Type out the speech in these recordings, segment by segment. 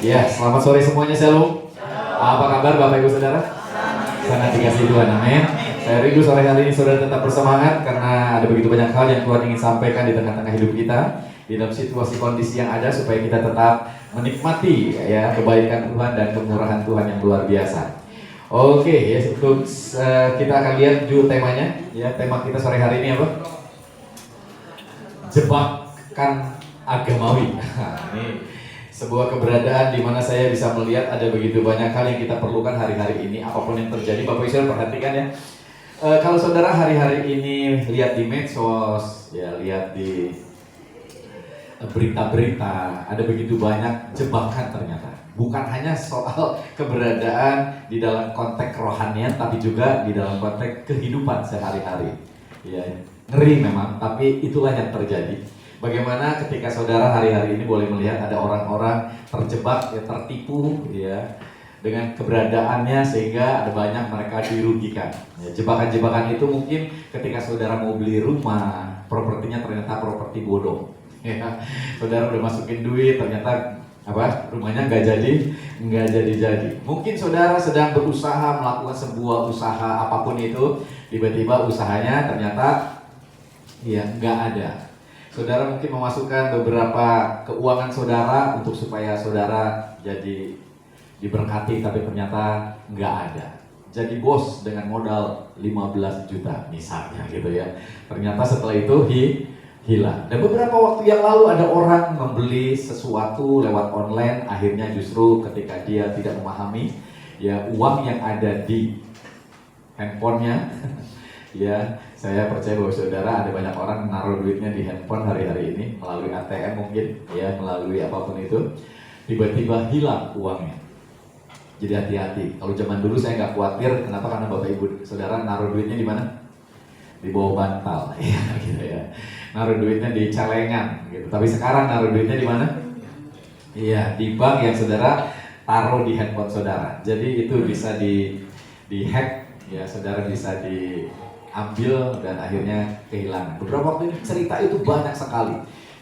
Ya, selamat sore semuanya, Shalom. Apa kabar Bapak Ibu Saudara? Sangat dikasihi Tuhan, amin. Saya rindu sore hari ini saudara tetap bersemangat karena ada begitu banyak hal yang Tuhan ingin sampaikan di tengah-tengah hidup kita, di dalam situasi kondisi yang ada, supaya kita tetap menikmati ya kebaikan Tuhan dan kemurahan Tuhan yang luar biasa. Oke, ya, untuk kita akan lihat dulu temanya. Ya, tema kita sore hari ini apa? Jebakan agamawi. Ini sebuah keberadaan di mana saya bisa melihat ada begitu banyak hal yang kita perlukan hari-hari ini, apapun yang terjadi. Bapak Ibu saudara perhatikan ya. Kalau saudara hari-hari ini lihat di medsos, ya lihat di berita-berita, ada begitu banyak jebakan ternyata. Bukan hanya soal keberadaan di dalam konteks kerohanian, tapi juga di dalam konteks kehidupan sehari-hari. Ya, ngeri memang, tapi itulah yang terjadi. Bagaimana ketika saudara hari-hari ini boleh melihat ada orang-orang terjebak, ya, tertipu, ya, dengan keberadaannya sehingga ada banyak mereka dirugikan. Ya, jebakan-jebakan itu mungkin ketika saudara mau beli rumah, propertinya ternyata properti bodong. Ya, saudara udah masukin duit, ternyata rumahnya nggak jadi. Mungkin saudara sedang berusaha melakukan sebuah usaha apapun itu, tiba-tiba usahanya ternyata ya nggak ada. Saudara mungkin memasukkan beberapa keuangan saudara untuk supaya saudara jadi diberkati, tapi ternyata nggak ada. Jadi bos dengan modal 15 juta misalnya gitu ya. Ternyata setelah itu hilang. Dan beberapa waktu yang lalu ada orang membeli sesuatu lewat online, akhirnya justru ketika dia tidak memahami ya uang yang ada di handphonenya ya, saya percaya bahwa saudara ada banyak orang menaruh duitnya di handphone hari-hari ini melalui ATM mungkin ya, melalui apapun itu, tiba-tiba hilang uangnya. Jadi hati-hati. Kalau zaman dulu saya nggak khawatir, kenapa? Karena Bapak Ibu saudara naruh duitnya di mana? Di bawah bantal, ya gitu ya. Naruh duitnya di celengan, gitu. Tapi sekarang naruh duitnya di mana? Iya, di bank yang saudara taruh di handphone saudara. Jadi itu bisa di hack, ya saudara bisa diambil dan akhirnya kehilangan. Beberapa waktu ini cerita itu banyak sekali,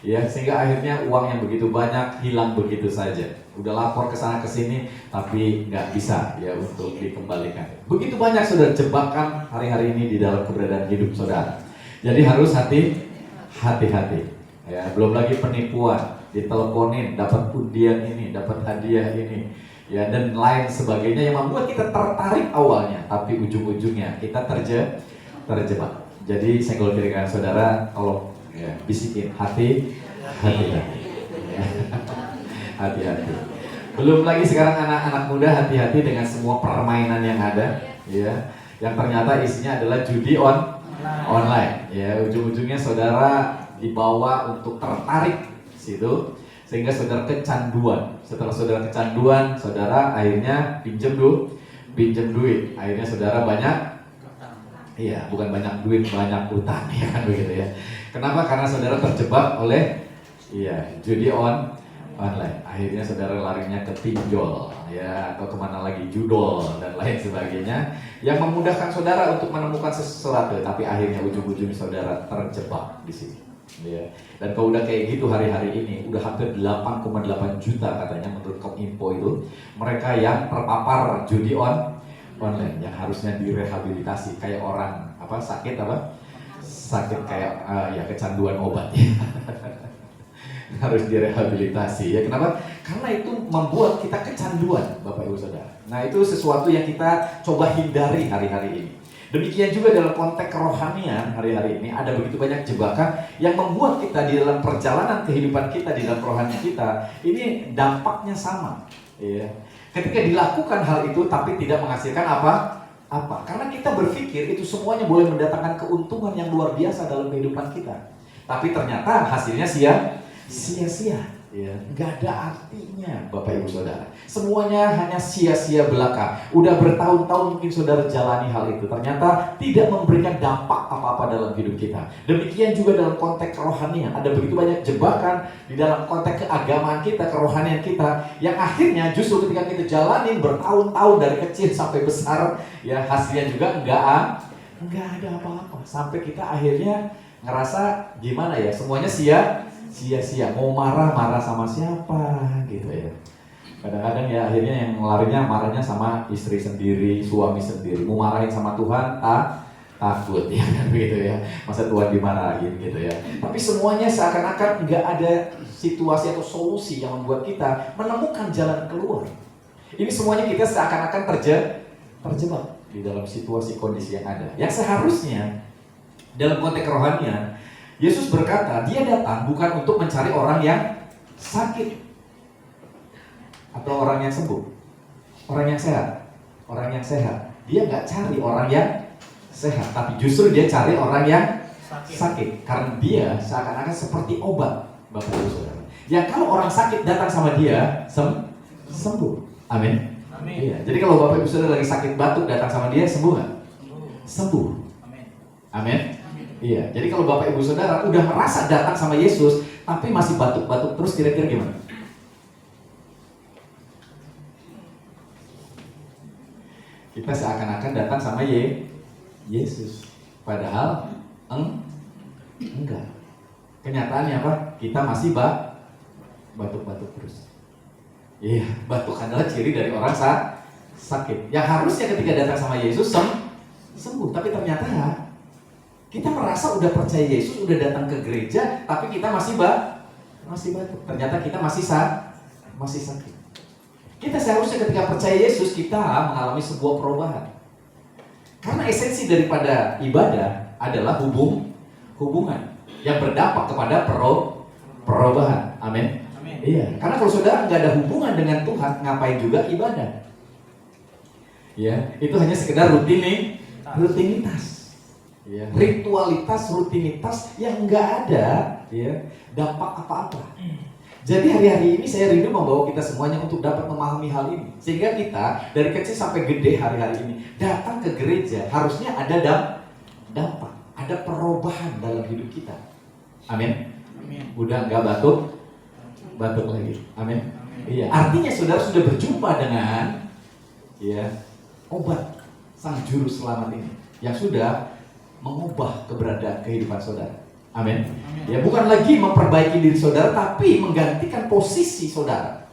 ya sehingga akhirnya uang yang begitu banyak hilang begitu saja. Udah lapor ke sana ke sini tapi nggak bisa ya untuk dikembalikan. Begitu banyak saudara jebakan hari-hari ini di dalam keberadaan hidup saudara. Jadi harus hati-hati. Ya, belum lagi penipuan, diteleponin, dapat undian ini, dapat hadiah ini, ya dan lain sebagainya yang membuat kita tertarik awalnya, tapi ujung-ujungnya kita terjebak. Jadi senggol kiri kanan saudara, tolong ya, bisikin hati-hati. Hati-hati. Belum lagi sekarang anak-anak muda hati-hati dengan semua permainan yang ada, ya, yang ternyata isinya adalah judi online. Ya, ujung-ujungnya saudara dibawa untuk tertarik situ, sehingga saudara kecanduan. Setelah saudara kecanduan, saudara akhirnya pinjam duit. Akhirnya saudara bukan banyak duit, banyak utang, ya kan begitu ya. Kenapa? Karena saudara terjebak oleh judi online. Akhirnya saudara larinya ke pinjol ya, atau kemana lagi, judol dan lain sebagainya, yang memudahkan saudara untuk menemukan sesuatu, tapi akhirnya ujung-ujungnya saudara terjebak di sini ya. Dan kalau udah kayak gitu hari-hari ini udah hampir 8,8 juta katanya menurut Kominfo itu mereka yang terpapar judi online, yang harusnya direhabilitasi kayak orang sakit kayak kecanduan obat ya. Harus direhabilitasi ya. Kenapa? Karena itu membuat kita kecanduan, Bapak Ibu Saudara. Nah, itu sesuatu yang kita coba hindari hari-hari ini. Demikian juga dalam konteks kerohanian hari-hari ini ada begitu banyak jebakan yang membuat kita di dalam perjalanan kehidupan kita, di dalam kerohanian kita, ini dampaknya sama ya. Ketika dilakukan hal itu tapi tidak menghasilkan apa? Karena kita berpikir itu semuanya boleh mendatangkan keuntungan yang luar biasa dalam kehidupan kita. Tapi ternyata hasilnya sia-sia, ya, nggak ada artinya, Bapak Ibu Saudara. Semuanya hanya sia-sia belaka. Udah bertahun-tahun mungkin saudara jalani hal itu, ternyata tidak memberikan dampak apa-apa dalam hidup kita. Demikian juga dalam konteks kerohanian, ada begitu banyak jebakan di dalam konteks keagamaan kita, kerohanian kita, yang akhirnya justru ketika kita jalanin bertahun-tahun dari kecil sampai besar, ya hasilnya juga nggak ada apa-apa. Sampai kita akhirnya ngerasa gimana ya, semuanya sia-sia, mau marah sama siapa gitu ya. Kadang-kadang ya akhirnya yang larinya marahnya sama istri sendiri, suami sendiri. Mau marahin sama Tuhan, takut ya kan begitu ya. Masa Tuhan dimarahin gitu ya. Tapi semuanya seakan-akan nggak ada situasi atau solusi yang membuat kita menemukan jalan keluar. Ini semuanya kita seakan-akan terjebak di dalam situasi kondisi yang ada. Yang seharusnya dalam konteks kerohanian, Yesus berkata, dia datang bukan untuk mencari orang yang sakit atau orang yang sembuh, orang yang sehat, orang yang sehat. Dia nggak cari orang yang sehat, tapi justru dia cari orang yang sakit. Karena dia seakan-akan seperti obat, Bapak Ibu Saudara. Ya kalau orang sakit datang sama dia, sembuh. Amin. Iya. Jadi kalau Bapak Ibu Saudara lagi sakit batuk datang sama dia, sembuh nggak? Sembuh. Amin. Iya. Jadi kalau Bapak Ibu Saudara udah merasa datang sama Yesus, tapi masih batuk-batuk terus, kira-kira gimana? Kita seakan-akan datang sama Yesus, padahal enggak. Kenyataannya apa? Kita masih batuk-batuk terus. Iya, batuk adalah ciri dari orang sakit. Yang harusnya ketika datang sama Yesus sembuh, tapi ternyata kita merasa udah percaya Yesus, udah datang ke gereja, tapi kita masih batuk. Ternyata kita masih sakit. Kita seharusnya ketika percaya Yesus, kita mengalami sebuah perubahan. Karena esensi daripada ibadah adalah hubungan yang berdampak kepada perubahan. Amin. Iya, karena kalau saudara nggak ada hubungan dengan Tuhan, ngapain juga ibadah? Ya, itu hanya sekedar rutinitas. Ya, ritualitas, rutinitas yang nggak ada ya dampak apa-apa. Jadi hari-hari ini saya rindu membawa kita semuanya untuk dapat memahami hal ini. Sehingga kita dari kecil sampai gede hari-hari ini datang ke gereja harusnya ada dampak, ada perubahan dalam hidup kita. Amin. Udah nggak batuk lagi. Amin. Iya. Artinya saudara sudah berjumpa dengan ya obat sang juru selamat ini yang sudah mengubah keberadaan kehidupan saudara. Amin. Ya, bukan lagi memperbaiki diri saudara, tapi menggantikan posisi saudara.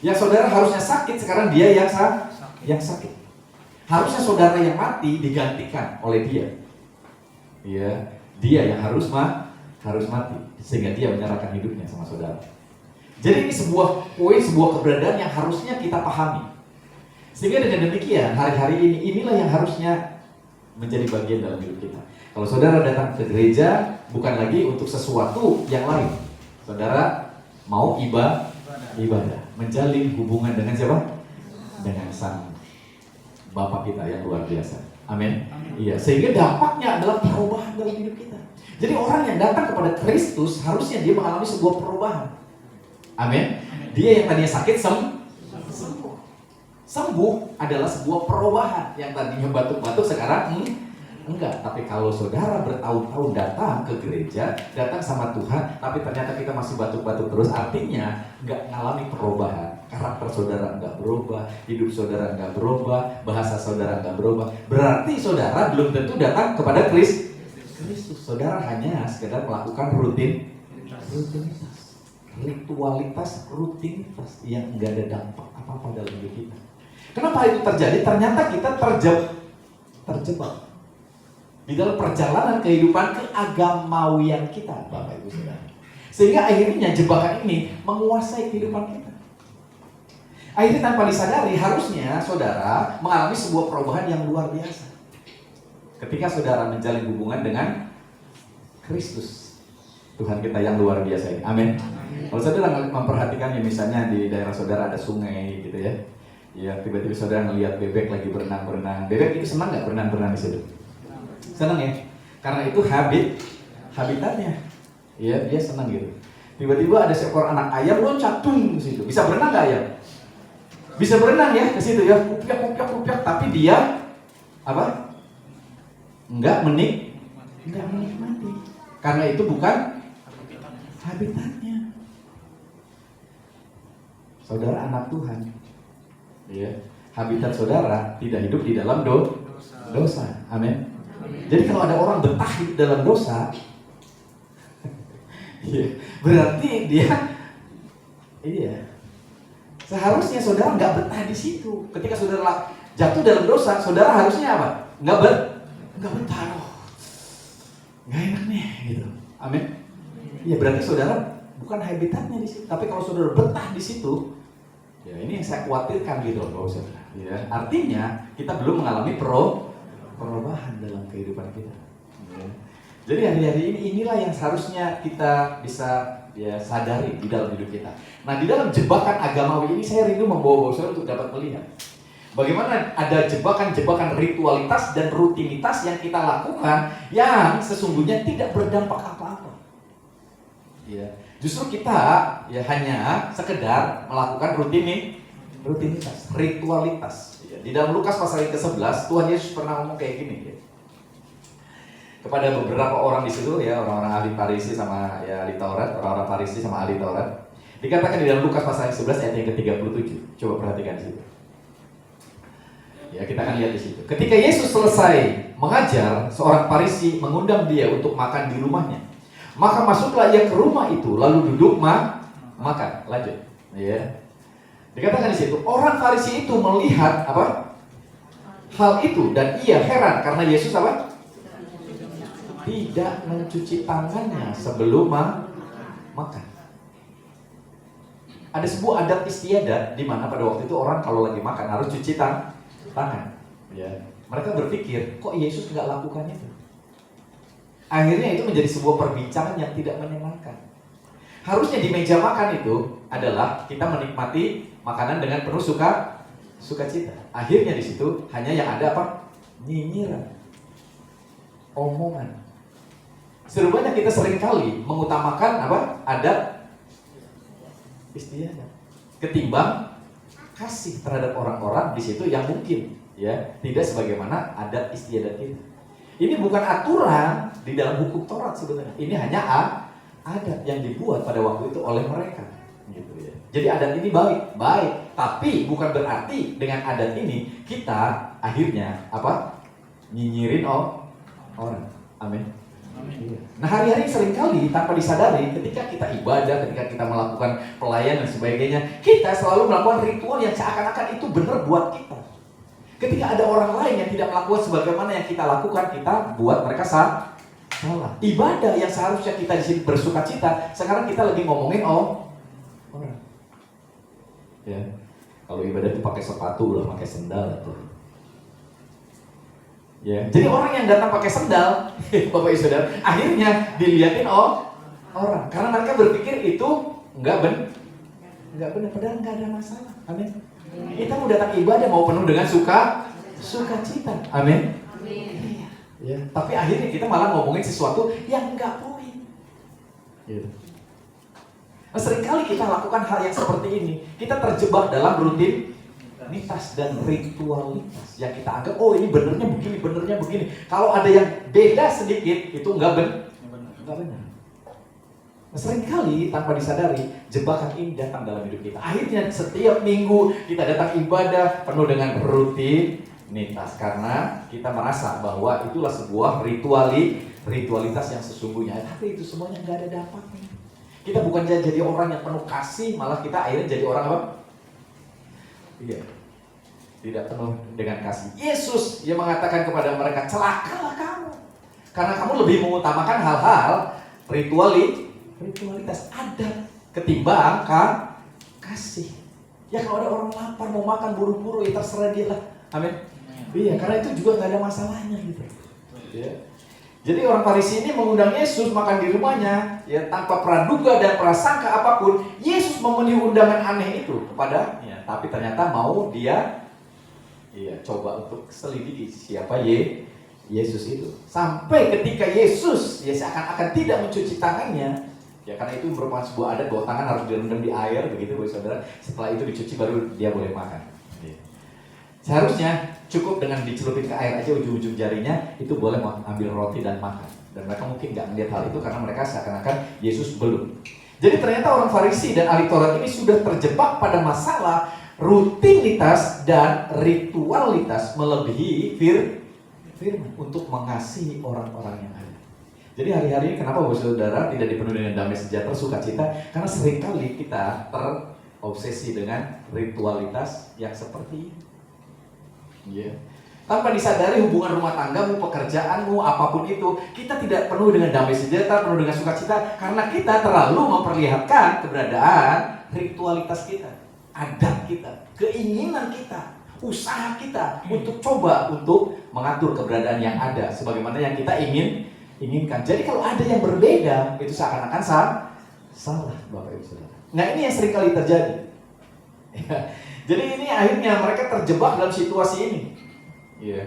Yang saudara harusnya sakit, sekarang dia yang sakit. Harusnya saudara yang mati digantikan oleh dia. Ya, dia yang harus mati, sehingga dia menyerahkan hidupnya sama saudara. Jadi ini sebuah poin, sebuah keberadaan yang harusnya kita pahami. Sehingga dengan demikian hari-hari ini inilah yang harusnya menjadi bagian dalam hidup kita. Kalau saudara datang ke gereja bukan lagi untuk sesuatu yang lain. Saudara mau ibadah, menjalin hubungan dengan siapa? Dengan sang Bapa kita yang luar biasa. Amin. Iya, sehingga dampaknya adalah perubahan dalam hidup kita. Jadi orang yang datang kepada Kristus harusnya dia mengalami sebuah perubahan. Amin. Dia yang tadinya sakit sembuh. Sembuh adalah sebuah perubahan. Yang tadinya batuk-batuk sekarang enggak. Tapi kalau saudara bertahun-tahun datang ke gereja, datang sama Tuhan, tapi ternyata kita masih batuk-batuk terus, artinya enggak mengalami perubahan. Karakter saudara enggak berubah, hidup saudara enggak berubah, bahasa saudara enggak berubah. Berarti saudara belum tentu datang kepada Kristus. Saudara hanya sekedar melakukan rutinitas, ritualitas, rutinitas yang enggak ada dampak apa-apa dalam hidup kita. Kenapa itu terjadi? Ternyata kita terjebak di dalam perjalanan kehidupan keagamawian kita, Bapak Ibu Saudara. Sehingga akhirnya jebakan ini menguasai kehidupan kita. Akhirnya tanpa disadari harusnya saudara mengalami sebuah perubahan yang luar biasa. Ketika saudara menjalin hubungan dengan Kristus, Tuhan kita yang luar biasa ini. Amin. Kalau saudara memperhatikan ya, misalnya di daerah saudara ada sungai gitu ya. Ya, tiba-tiba saudara ngelihat bebek lagi berenang-berenang. Bebek itu senang nggak berenang-berenang di situ? Senang ya, karena itu habitatnya. Ya, dia senang gitu. Tiba-tiba ada seekor anak ayam loncat ke situ. Bisa berenang nggak ayam? Bisa berenang ya ke situ ya, kupiak, tapi dia apa? Enggak menikmati. Karena itu bukan habitatnya. Saudara anak Tuhan. Ya, habitat saudara tidak hidup di dalam dosa. Amin. Jadi kalau ada orang betah hidup dalam dosa, ya, berarti dia Seharusnya saudara nggak betah di situ. Ketika saudara jatuh dalam dosa, saudara harusnya apa? Nggak betah. Oh, nggak enak nih, gitu. Amin. Ya berarti saudara bukan habitatnya di situ. Tapi kalau saudara betah di situ, ya ini yang saya khawatirkan gitu loh, saudara. Ya, artinya kita belum mengalami perubahan dalam kehidupan kita. Ya. Jadi hari-hari ini inilah yang seharusnya kita bisa ya sadari di dalam hidup kita. Nah, di dalam jebakan agamawi ini saya rindu membawa saudara untuk dapat melihat bagaimana ada jebakan-jebakan ritualitas dan rutinitas yang kita lakukan yang sesungguhnya tidak berdampak apa-apa. Ya, justru kita ya hanya sekedar melakukan rutinitas, ritualitas. Ya, di dalam Lukas pasal yang ke-11 Tuhan Yesus pernah ngomong kayak gini ya. Kepada beberapa orang di situ ya, orang-orang ahli Farisi sama ya ahli Taurat, orang-orang Farisi sama ahli Taurat. Dikatakan di dalam Lukas pasal 11 ayat yang ke-37. Coba perhatikan di situ. Ya, kita akan lihat di situ. Ketika Yesus selesai mengajar, seorang Farisi mengundang dia untuk makan di rumahnya. Maka masuklah ia ke rumah itu, lalu duduk makan. Lanjut. Ya. Dikatakan di situ, orang Farisi itu melihat apa? Hal itu dan ia heran karena Yesus apa? Tidak mencuci tangannya sebelum makan. Ada sebuah adat istiadat di mana pada waktu itu orang kalau lagi makan harus cuci tangan. Ya. Mereka berpikir, kok Yesus nggak lakukan itu? Akhirnya itu menjadi sebuah perbincangan yang tidak menyenangkan. Harusnya di meja makan itu adalah kita menikmati makanan dengan penuh sukacita. Akhirnya di situ hanya yang ada apa? Nyinyiran, omongan. Serubanya kita seringkali mengutamakan apa? Adat istiadat ketimbang kasih terhadap orang-orang di situ yang mungkin ya tidak sebagaimana adat istiadat kita. Ini bukan aturan di dalam hukum Taurat sebenarnya. Ini hanya adat yang dibuat pada waktu itu oleh mereka. Gitu ya. Jadi adat ini baik, tapi bukan berarti dengan adat ini kita akhirnya apa? Nyinyirin orang. Amin. Nah hari-hari seringkali tanpa disadari ketika kita ibadah, ketika kita melakukan pelayanan dan sebagainya, kita selalu melakukan ritual yang seakan-akan itu benar buat kita. Ketika ada orang lain yang tidak melakukan sebagaimana yang kita lakukan, kita buat mereka salah. Ibadah yang seharusnya kita di sini bersukacita, sekarang kita lagi ngomongin orang. Ya, kalau ibadah itu pakai sepatu lah, pakai sendal tuh. Ya, jadi orang yang datang pakai sendal, Bapak Ibu Saudara, akhirnya dilihatin orang, karena mereka berpikir itu nggak benar, padahal nggak ada masalah. Amin. Kita mau datang ibadah mau penuh dengan sukacita. Amin. Ya, tapi akhirnya kita malah ngomongin sesuatu yang nggak poin. Gitu. Nah, seringkali kita lakukan hal yang seperti ini, kita terjebak dalam rutinitas dan ritualitas yang kita anggap ini benernya begini. Kalau ada yang beda sedikit itu nggak benar. Nah, seringkali tanpa disadari jebakan ini datang dalam hidup kita. Akhirnya setiap minggu kita datang ibadah penuh dengan rutinitas karena kita merasa bahwa itulah sebuah ritualitas yang sesungguhnya. Tapi itu semuanya nggak ada dampaknya. Kita bukan jadi orang yang penuh kasih, malah kita akhirnya jadi orang apa? Iya. Tidak penuh dengan kasih. Yesus yang mengatakan kepada mereka, celakalah kamu. Karena kamu lebih mengutamakan hal-hal ritualitas adat ketimbang kasih. Ya kalau ada orang lapar mau makan buru-buru ya terserah dia lah. Amin. Iya, karena itu juga nggak ada masalahnya gitu. Ya. Jadi orang Farisi ini mengundang Yesus makan di rumahnya, ya tanpa praduga dan prasangka apapun. Yesus memenuhi undangan aneh itu kepadanya, tapi ternyata mau dia coba untuk selidiki siapa Yesus itu. Sampai ketika Yesus seakan-akan tidak mencuci tangannya, ya karena itu merupakan sebuah adat bahwa tangan harus direndam di air begitu saudara. Setelah itu dicuci baru dia boleh makan. Seharusnya cukup dengan dicelupin ke air aja ujung-ujung jarinya itu boleh ambil roti dan makan. Dan mereka mungkin nggak melihat hal itu karena mereka seakan-akan Yesus belum. Jadi ternyata orang Farisi dan ahli Taurat ini sudah terjebak pada masalah rutinitas dan ritualitas melebihi firman untuk mengasihi orang-orang yang ada. Jadi hari-hari ini kenapa Bapak Saudara tidak dipenuhi dengan damai sejahtera, sukacita? Karena seringkali kita terobsesi dengan ritualitas yang seperti ini. Ya. Tanpa disadari hubungan rumah tanggamu, pekerjaanmu, apapun itu, kita tidak penuh dengan damai sejahtera, penuh dengan sukacita, karena kita terlalu memperlihatkan keberadaan ritualitas kita, adat kita, keinginan kita, usaha kita untuk coba untuk mengatur keberadaan yang ada sebagaimana yang kita inginkan. Jadi kalau ada yang berbeda, itu seakan-akan salah, Bapak Ibu Saudara. Nah, ini yang seringkali terjadi. Jadi ini akhirnya mereka terjebak dalam situasi ini. Ya.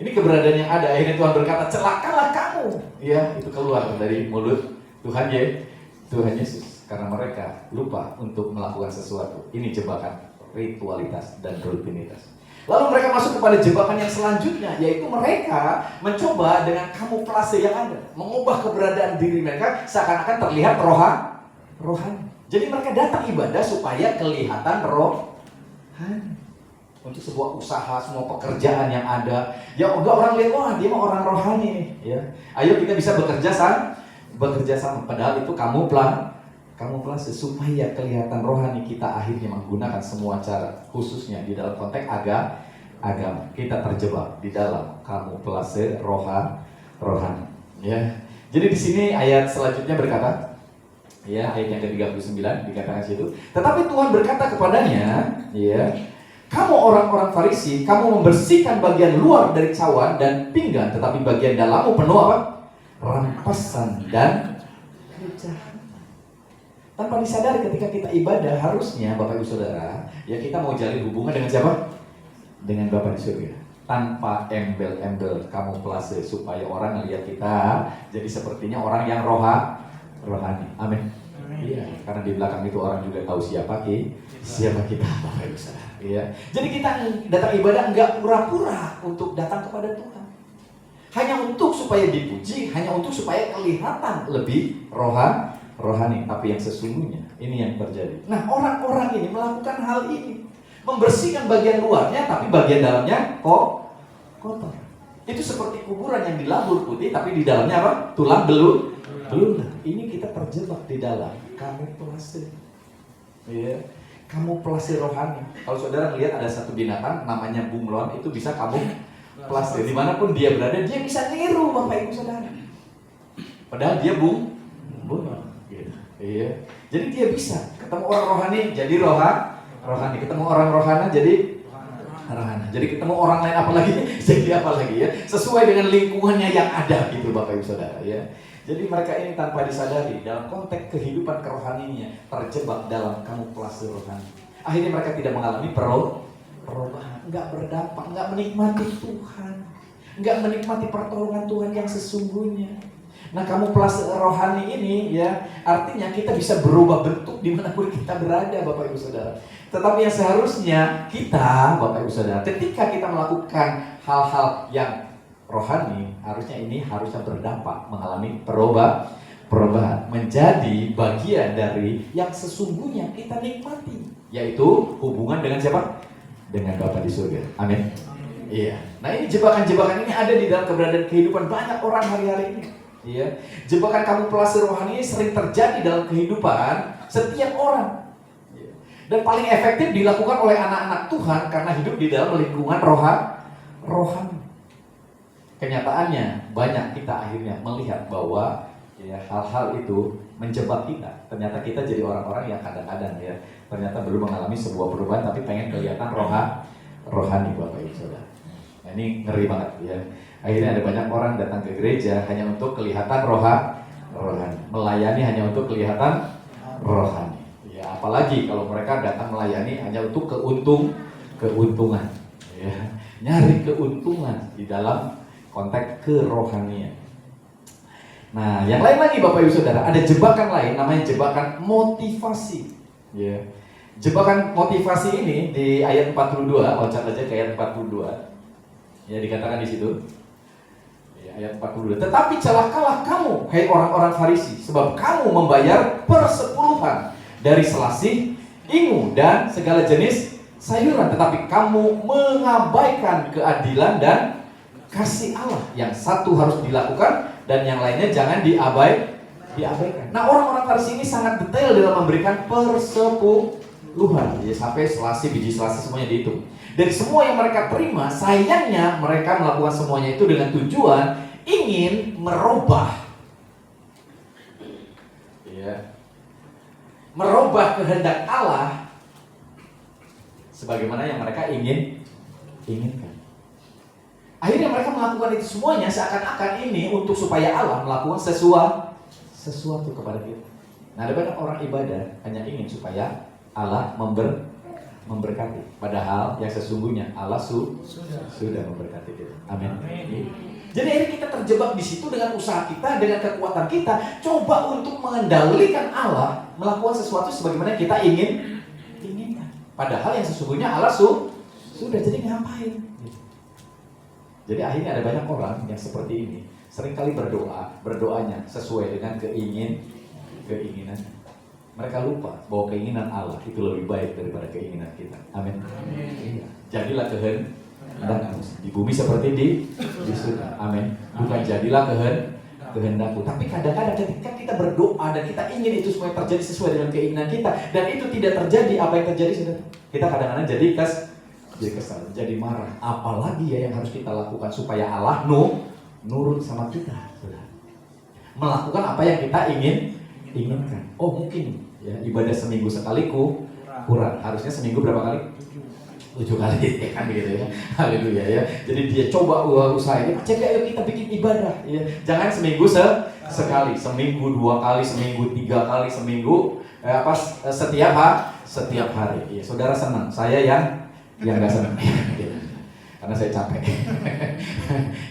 Ini keberadaan yang ada. Akhirnya Tuhan berkata, celakalah kamu. Ya, itu keluar dari mulut Tuhan Yesus. Karena mereka lupa untuk melakukan sesuatu. Ini jebakan ritualitas dan rutinitas. Lalu mereka masuk kepada jebakan yang selanjutnya, yaitu mereka mencoba dengan kamuflase yang ada, mengubah keberadaan diri mereka seakan-akan terlihat rohani. Jadi mereka datang ibadah supaya kelihatan rohani. Untuk sebuah usaha, semua pekerjaan yang ada, ya udah orang lihat, wah dia mah orang rohani nih, ya. Ayo kita bisa bekerja sama. Padahal itu kamuflase supaya kelihatan rohani. Kita akhirnya menggunakan semua cara, khususnya di dalam konteks agama. Kita terjebak di dalam kamuflase rohani. Ya. Jadi di sini ayat selanjutnya berkata, ya ayat yang ke-39 dikatakan situ. Tetapi Tuhan berkata kepadanya, ya. Kamu orang-orang Farisi, kamu membersihkan bagian luar dari cawan dan pinggan, tetapi bagian dalammu penuh apa? Rampasan dan kejahatan. Tanpa disadari ketika kita ibadah, harusnya Bapak Ibu Saudara, ya kita mau jalin hubungan dengan siapa? Dengan Bapa di surga. Tanpa embel-embel kamuflase supaya orang melihat kita jadi sepertinya orang yang rohani. Amin. Iya, karena di belakang itu orang juga tahu siapa kita, Bapak Ibu Saudara. Ya. Jadi kita datang ibadah enggak pura-pura untuk datang kepada Tuhan. Hanya untuk supaya dipuji, hanya untuk supaya kelihatan lebih rohani. Tapi yang sesungguhnya ini yang terjadi. Nah, orang-orang ini melakukan hal ini, membersihkan bagian luarnya, tapi bagian dalamnya kotor. Itu seperti kuburan yang dilabur putih, tapi di dalamnya apa? Tulang belum. Ini kita terjebak di dalam kamuflase. Ya. Kamuflase rohani. Kalau saudara melihat ada satu binatang namanya bunglon, itu bisa kamuflase. Dimanapun dia berada, dia bisa niru Bapak Ibu Saudara. Padahal dia bunglon. Gitu. Iya. Jadi dia bisa ketemu orang rohani jadi rohani, ketemu orang rohana jadi rohana. Jadi ketemu orang lain apalagi jadi apa lagi ya? Sesuai dengan lingkungannya yang ada gitu Bapak Ibu Saudara ya. Jadi mereka ini tanpa disadari dalam konteks kehidupan kerohaniannya terjebak dalam kamuflase rohani. Akhirnya mereka tidak mengalami perubahan, enggak berdampak, enggak menikmati Tuhan, enggak menikmati pertolongan Tuhan yang sesungguhnya. Nah, kamuflase rohani ini ya artinya kita bisa berubah bentuk dimanapun kita berada Bapak Ibu Saudara. Tetapi yang seharusnya kita Bapak Ibu Saudara ketika kita melakukan hal-hal yang rohani, harusnya ini harusnya berdampak mengalami perubahan menjadi bagian dari yang sesungguhnya kita nikmati, yaitu hubungan dengan siapa? Dengan Bapa di surga. Amin. Iya. Nah, ini jebakan-jebakan ini ada di dalam keberadaan kehidupan banyak orang hari-hari ini. Iya. Jebakan kamuflase rohani ini sering terjadi dalam kehidupan setiap orang. Iya. Dan paling efektif dilakukan oleh anak-anak Tuhan karena hidup di dalam lingkungan rohani. Kenyataannya banyak kita akhirnya melihat bahwa ya, hal-hal itu menjebak kita. Ternyata kita jadi orang-orang yang kadang-kadang ya ternyata belum mengalami sebuah perubahan tapi pengen kelihatan rohani Bapak Ibu Saudara. Nah, ini ngeri banget ya. Akhirnya ada banyak orang datang ke gereja hanya untuk kelihatan rohani, melayani hanya untuk kelihatan rohani. Ya, apalagi kalau mereka datang melayani hanya untuk keuntungan. Ya, nyari keuntungan di dalam konteks kerohanian. Nah, yang lain lagi Bapak Ibu Saudara, ada jebakan lain namanya jebakan motivasi. Ya. Jebakan motivasi ini di ayat 42, loncat aja ke ayat 42. Ya, dikatakan di situ. Ya, ayat 42. Tetapi celakalah kamu, hai orang-orang Farisi, sebab kamu membayar persepuluhan dari selasih, ingu dan segala jenis sayuran, tetapi kamu mengabaikan keadilan dan kasih Allah. Yang satu harus dilakukan dan yang lainnya jangan diabaikan. Nah, orang-orang Farisi ini sangat detail dalam memberikan persepuluhan. Luhan, ya, sampai selasi, biji selasi semuanya dihitung. Dari semua yang mereka terima, sayangnya mereka melakukan semuanya itu dengan tujuan ingin merubah, ya, merubah kehendak Allah sebagaimana yang mereka inginkan. Akhirnya mereka melakukan itu semuanya seakan-akan ini untuk supaya Allah melakukan sesuatu kepada kita. Nah, ada banyak orang ibadah hanya ingin supaya Allah memberkati. Padahal yang sesungguhnya Allah sudah memberkati kita. Amin. Jadi akhirnya kita terjebak di situ dengan usaha kita, dengan kekuatan kita, coba untuk mengendalikan Allah melakukan sesuatu sebagaimana kita inginkan. Padahal yang sesungguhnya Allah sudah, jadi ngapain? Jadi akhirnya ada banyak orang yang seperti ini, seringkali berdoanya sesuai dengan keinginan. Mereka lupa bahwa keinginan Allah itu lebih baik daripada keinginan kita. Amin. Iya. Jadilah kehendakmu di bumi seperti di surga. Amin. Bukan jadilah kehendakku. Tapi kadang-kadang ketika kita berdoa dan kita ingin itu semua terjadi sesuai dengan keinginan kita, dan itu tidak terjadi, apa yang terjadi sudah? Kita kadang-kadang jadi kesal, jadi marah. Apalagi ya yang harus kita lakukan supaya Allah nurut sama kita, sudah. Melakukan apa yang kita inginkan. Oh mungkin ya ibadah seminggu sekali kurang. Harusnya seminggu berapa kali? 7 kali, kan begitu ya. Haleluya ya. Jadi dia coba usaha ini. Jadi ayo kita bikin ibadah ya. Jangan seminggu sekali, seminggu 2 kali, seminggu 3 kali, seminggu setiap hari. Ya, saudara senang. Saya yang nggak senang. Karena saya capek.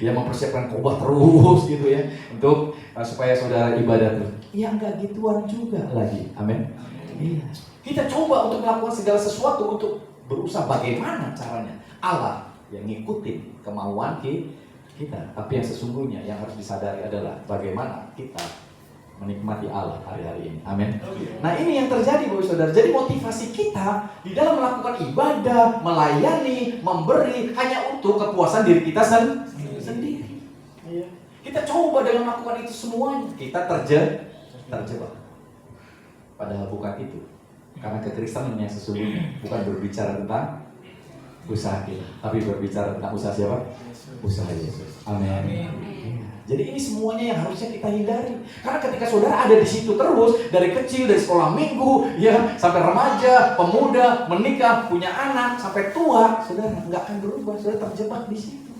Ya mempersiapkan khotbah terus gitu ya untuk supaya saudara ibadah terus. Ya enggak gituan juga lagi. Amin. Iya. Kita coba untuk melakukan segala sesuatu untuk berusaha bagaimana caranya. Allah yang ngikutin kemauan kita, tapi yang sesungguhnya yang harus disadari adalah bagaimana kita menikmati Allah hari-hari ini. Amin. Nah ini yang terjadi Bapak Saudara. Jadi motivasi kita di dalam melakukan ibadah, melayani, memberi hanya untuk kepuasan diri kita sendiri. Kita coba dengan melakukan itu semuanya, kita terjebak. Padahal bukan itu. Karena kekristenan yang sesungguhnya bukan berbicara tentang usaha kita, tapi berbicara tentang usaha siapa? Usaha Yesus. Amin. Jadi ini semuanya yang harusnya kita hindari. Karena ketika saudara ada di situ terus, dari kecil, dari sekolah minggu, ya sampai remaja, pemuda, menikah, punya anak, sampai tua, saudara nggak akan berubah. Saudara terjebak di situ.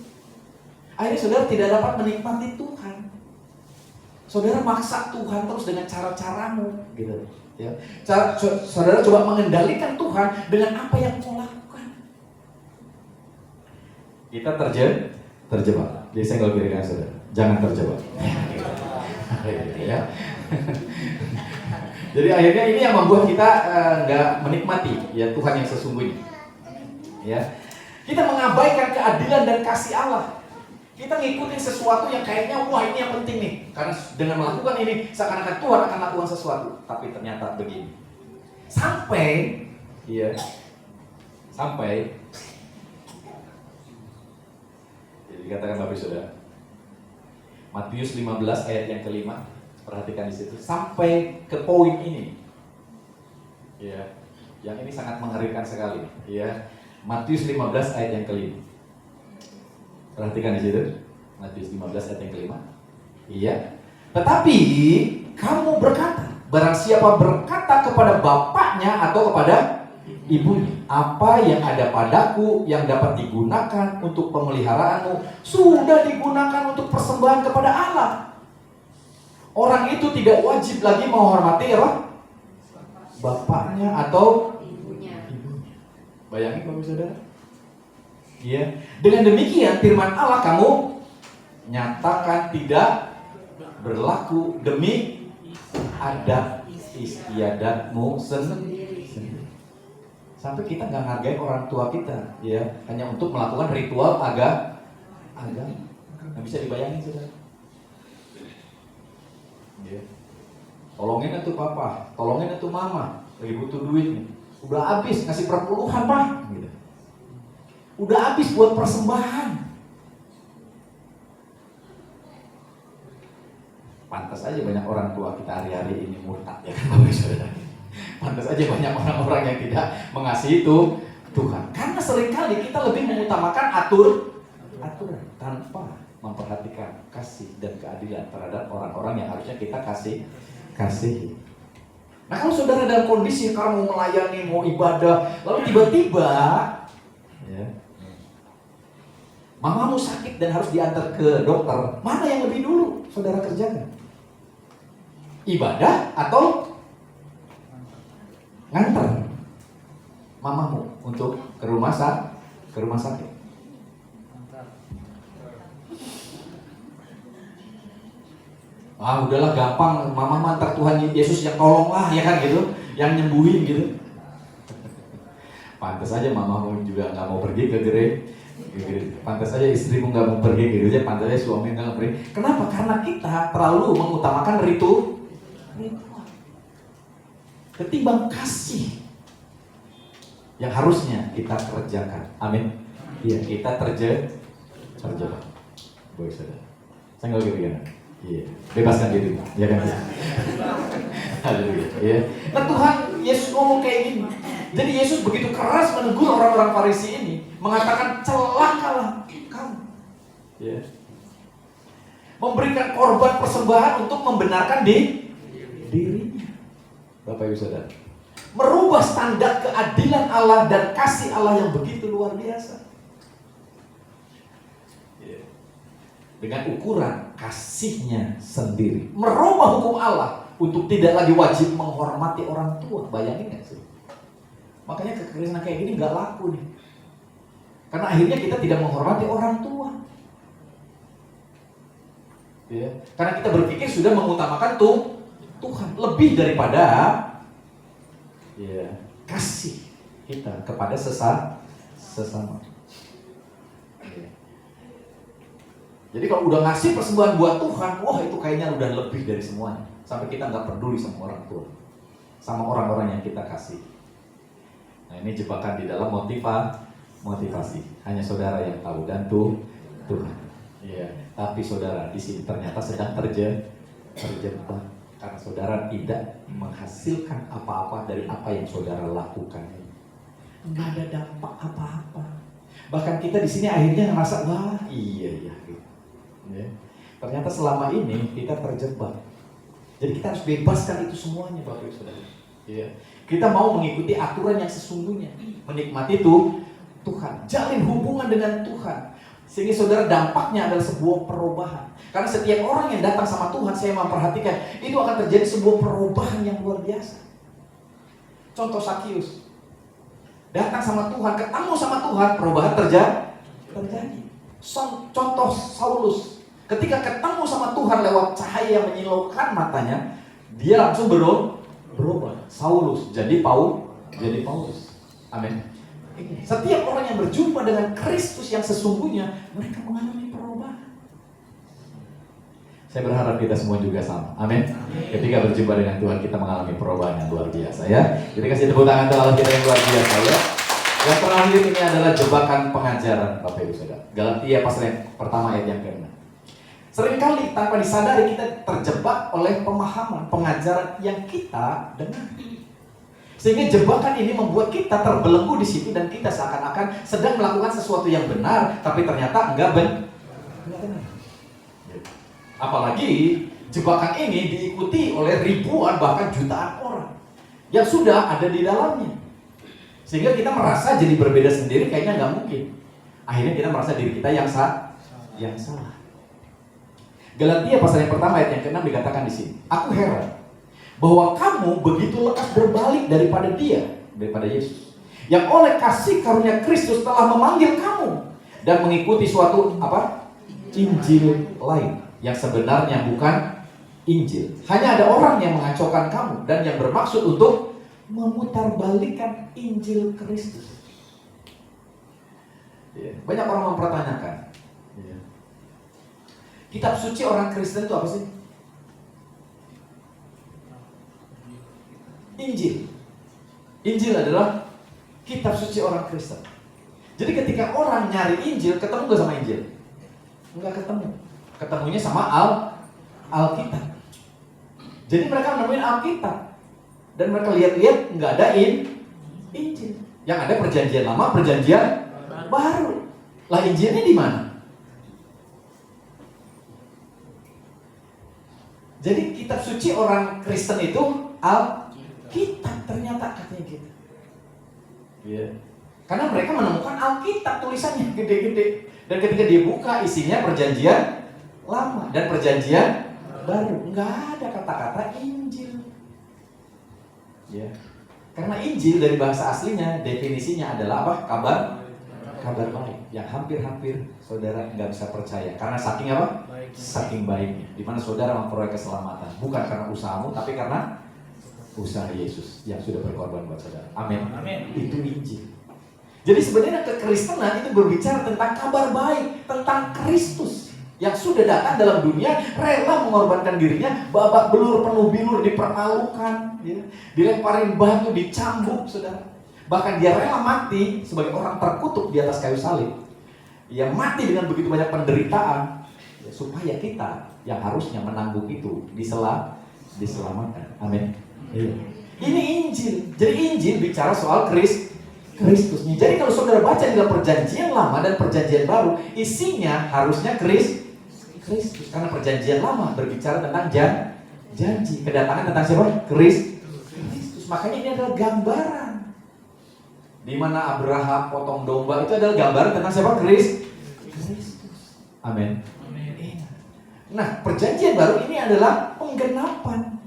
Akhirnya saudara tidak dapat menikmati Tuhan. Saudara maksa Tuhan terus dengan cara-caramu, gitu. Ya. Saudara coba mengendalikan Tuhan dengan apa yang kau lakukan. Kita terjebak. Jadi saya kalau kira saudara, jangan terjebak. Ya. Jadi akhirnya ini yang membuat kita nggak menikmati ya Tuhan yang sesungguhnya. Ya. Kita mengabaikan keadilan dan kasih Allah. Kita ngikutin sesuatu yang kayaknya wah ini yang penting nih. Karena dengan melakukan ini seakan-akan Tuhan akan lakukan sesuatu, tapi ternyata begini. Sampai jadi katakan Bapak Saudara. Matius 15 ayat yang kelima, perhatikan di situ sampai ke poin ini. Ya. Yang ini sangat mengerikan sekali, ya. Matius 15 ayat yang kelima. Perhatikan di situ. Matius 15 ayat yang kelima. Iya. Tetapi kamu berkata, barang siapa berkata kepada bapaknya atau kepada ibunya, apa yang ada padaku yang dapat digunakan untuk pemeliharaanmu sudah digunakan untuk persembahan kepada Allah. Orang itu tidak wajib lagi menghormati apa? Bapaknya atau ibunya. Bayangin Bapak Saudara. Ya. Dengan demikian firman Allah kamu nyatakan tidak berlaku demi adat istiadatmu sendiri. Sampai kita nggak hargai orang tua kita, ya, hanya untuk melakukan ritual agama. Nggak bisa dibayangin saudara. Ya. Tolongin itu papa, tolongin itu mama, lagi butuh duit nih. Udah habis ngasih perpuluhan pak, gitu. Udah habis buat persembahan. Pantas aja banyak orang tua kita hari-hari ini murtad ya kan Bapak Saudara. Pantas aja banyak orang-orang yang tidak mengasihi itu Tuhan. Karena seringkali kita lebih mengutamakan aturan tanpa memperhatikan kasih dan keadilan terhadap orang-orang yang harusnya kita kasihi. Nah, kalau saudara dalam kondisi kamu mau melayani, mau ibadah, lalu tiba-tiba ya, mamamu sakit dan harus diantar ke dokter, mana yang lebih dulu saudara kerjakan? Ibadah atau nganter mamamu untuk ke rumah sakit? Udahlah gampang, mama mantar Tuhan Yesus yang tolonglah, ya kan gitu, yang nyembuhin gitu. Pantas aja mamamu juga nggak mau pergi ke gereja. Pantas aja istrimu nggak mau pergi ke gereja, pantas aja suami nggak mau pergi. Kenapa? Karena kita terlalu mengutamakan ritual ketimbang kasih yang harusnya kita kerjakan. Amin. Iya, kita terjebak. Boleh saudara. Saya nggak gimana. Iya, bebaskan diri, ya kan? Haleluya, ya. Nah, Tuhan Yesus ngomong kayak gini. Jadi Yesus begitu keras menegur orang-orang Farisi ini, mengatakan celakalah kamu. Ya. Memberikan korban persembahan untuk membenarkan dirinya. Bapak Ibu Saudara, merubah standar keadilan Allah dan kasih Allah yang begitu luar biasa. Dengan ukuran kasihnya sendiri, merubah hukum Allah untuk tidak lagi wajib menghormati orang tua. Bayangin gak sih? Makanya kekristenan kayak gini gak laku nih, karena akhirnya kita tidak menghormati orang tua ya. Karena kita berpikir sudah mengutamakan Tuhan lebih daripada ya, kasih kita kepada sesama. Jadi kalau udah ngasih persembahan buat Tuhan, wah itu kayaknya udah lebih dari semuanya. Sampai kita nggak peduli sama orang tua, sama orang-orang yang kita kasih. Nah, ini jebakan di dalam motivasi. Hanya saudara yang tahu dan Tuhan. Iya. Tapi saudara di sini ternyata sedang terjebak karena saudara tidak menghasilkan apa-apa dari apa yang saudara lakukan. Nggak ada dampak apa-apa. Bahkan kita di sini akhirnya ngerasa wah iya. Ya. Ternyata selama ini kita terjebak. Jadi kita harus bebaskan itu semuanya, Bapak Ibu Saudara. Ya. Kita mau mengikuti aturan yang sesungguhnya, menikmati Tuhan, jalin hubungan dengan Tuhan, sehingga saudara dampaknya adalah sebuah perubahan. Karena setiap orang yang datang sama Tuhan, saya memperhatikan itu akan terjadi sebuah perubahan yang luar biasa. Contoh Sakius, datang sama Tuhan, ketemu sama Tuhan, perubahan terjadi. Contoh Saulus, ketika ketemu sama Tuhan lewat cahaya yang menyilaukan matanya, dia langsung berubah. Saulus jadi Paulus. Amin. Setiap orang yang berjumpa dengan Kristus yang sesungguhnya, mereka mengalami perubahan. Saya berharap kita semua juga sama. Amin. Ketika berjumpa dengan Tuhan, kita mengalami perubahan yang luar biasa ya. Jadi kasih tepuk tangan untuk Allah kita yang luar biasa ya. Yang terakhir ini adalah jebakan pengajaran, Bapak Ibu Saudara. Galatia pasal yang pertama ayat yang ke-6. Seringkali tanpa disadari kita terjebak oleh pemahaman, pengajaran yang kita dengar. Sehingga jebakan ini membuat kita terbelenggu di situ dan kita seakan-akan sedang melakukan sesuatu yang benar, tapi ternyata enggak benar. Apalagi jebakan ini diikuti oleh ribuan bahkan jutaan orang yang sudah ada di dalamnya. Sehingga kita merasa jadi berbeda sendiri, kayaknya nggak mungkin. Akhirnya kita merasa diri kita yang salah. Galatia pasal yang pertama ayat yang ke-6 dikatakan di sini, aku heran bahwa kamu begitu lekas berbalik daripada Yesus, yang oleh kasih karunia Kristus telah memanggil kamu dan mengikuti suatu Injil lain yang sebenarnya bukan Injil. Hanya ada orang yang mengacaukan kamu dan yang bermaksud untuk memutarbalikkan Injil Kristus. Banyak orang mempertanyakan, kitab suci orang Kristen itu apa sih? Injil. Injil adalah kitab suci orang Kristen. Jadi ketika orang nyari Injil, ketemu gak sama Injil? Enggak ketemu. Ketemunya sama Alkitab. Jadi mereka menemuin Alkitab. Dan mereka lihat-lihat nggak ada Injil. Yang ada perjanjian lama, perjanjian baru. Lah Injilnya di mana? Jadi kitab suci orang Kristen itu Alkitab, ternyata katanya gitu. Yeah. Karena mereka menemukan Alkitab tulisannya gede-gede. Dan ketika dia buka isinya perjanjian lama dan perjanjian baru. Nggak ada kata-kata Injil. Yeah. Karena Injil dari bahasa aslinya definisinya adalah apa? Kabar baik yang hampir-hampir saudara nggak bisa percaya karena saking apa? Saking baiknya. Di mana saudara memperoleh keselamatan bukan karena usahamu tapi karena usaha Yesus yang sudah berkorban buat saudara. Amin. Itu Injil. Jadi sebenarnya kekristenan itu berbicara tentang kabar baik tentang Kristus yang sudah datang dalam dunia, rela mengorbankan dirinya, babak belur, penuh bilur, dipermalukan, ya, dilemparin batu, dicambuk, saudara. Bahkan dia rela mati sebagai orang terkutuk di atas kayu salib. Ia mati dengan begitu banyak penderitaan, ya, supaya kita yang harusnya menanggung itu diselamatkan. Amin. Ya. Ini Injil. Jadi Injil bicara soal Kristusnya. Jadi kalau saudara baca dalam perjanjian lama dan perjanjian baru, isinya harusnya Kristus. Karena perjanjian lama berbicara tentang janji, kedatangan tentang siapa? Kristus. Makanya ini adalah gambaran. Di mana Abraham potong domba itu adalah gambaran tentang siapa? Kristus. Amin. Nah, perjanjian baru ini adalah penggenapan.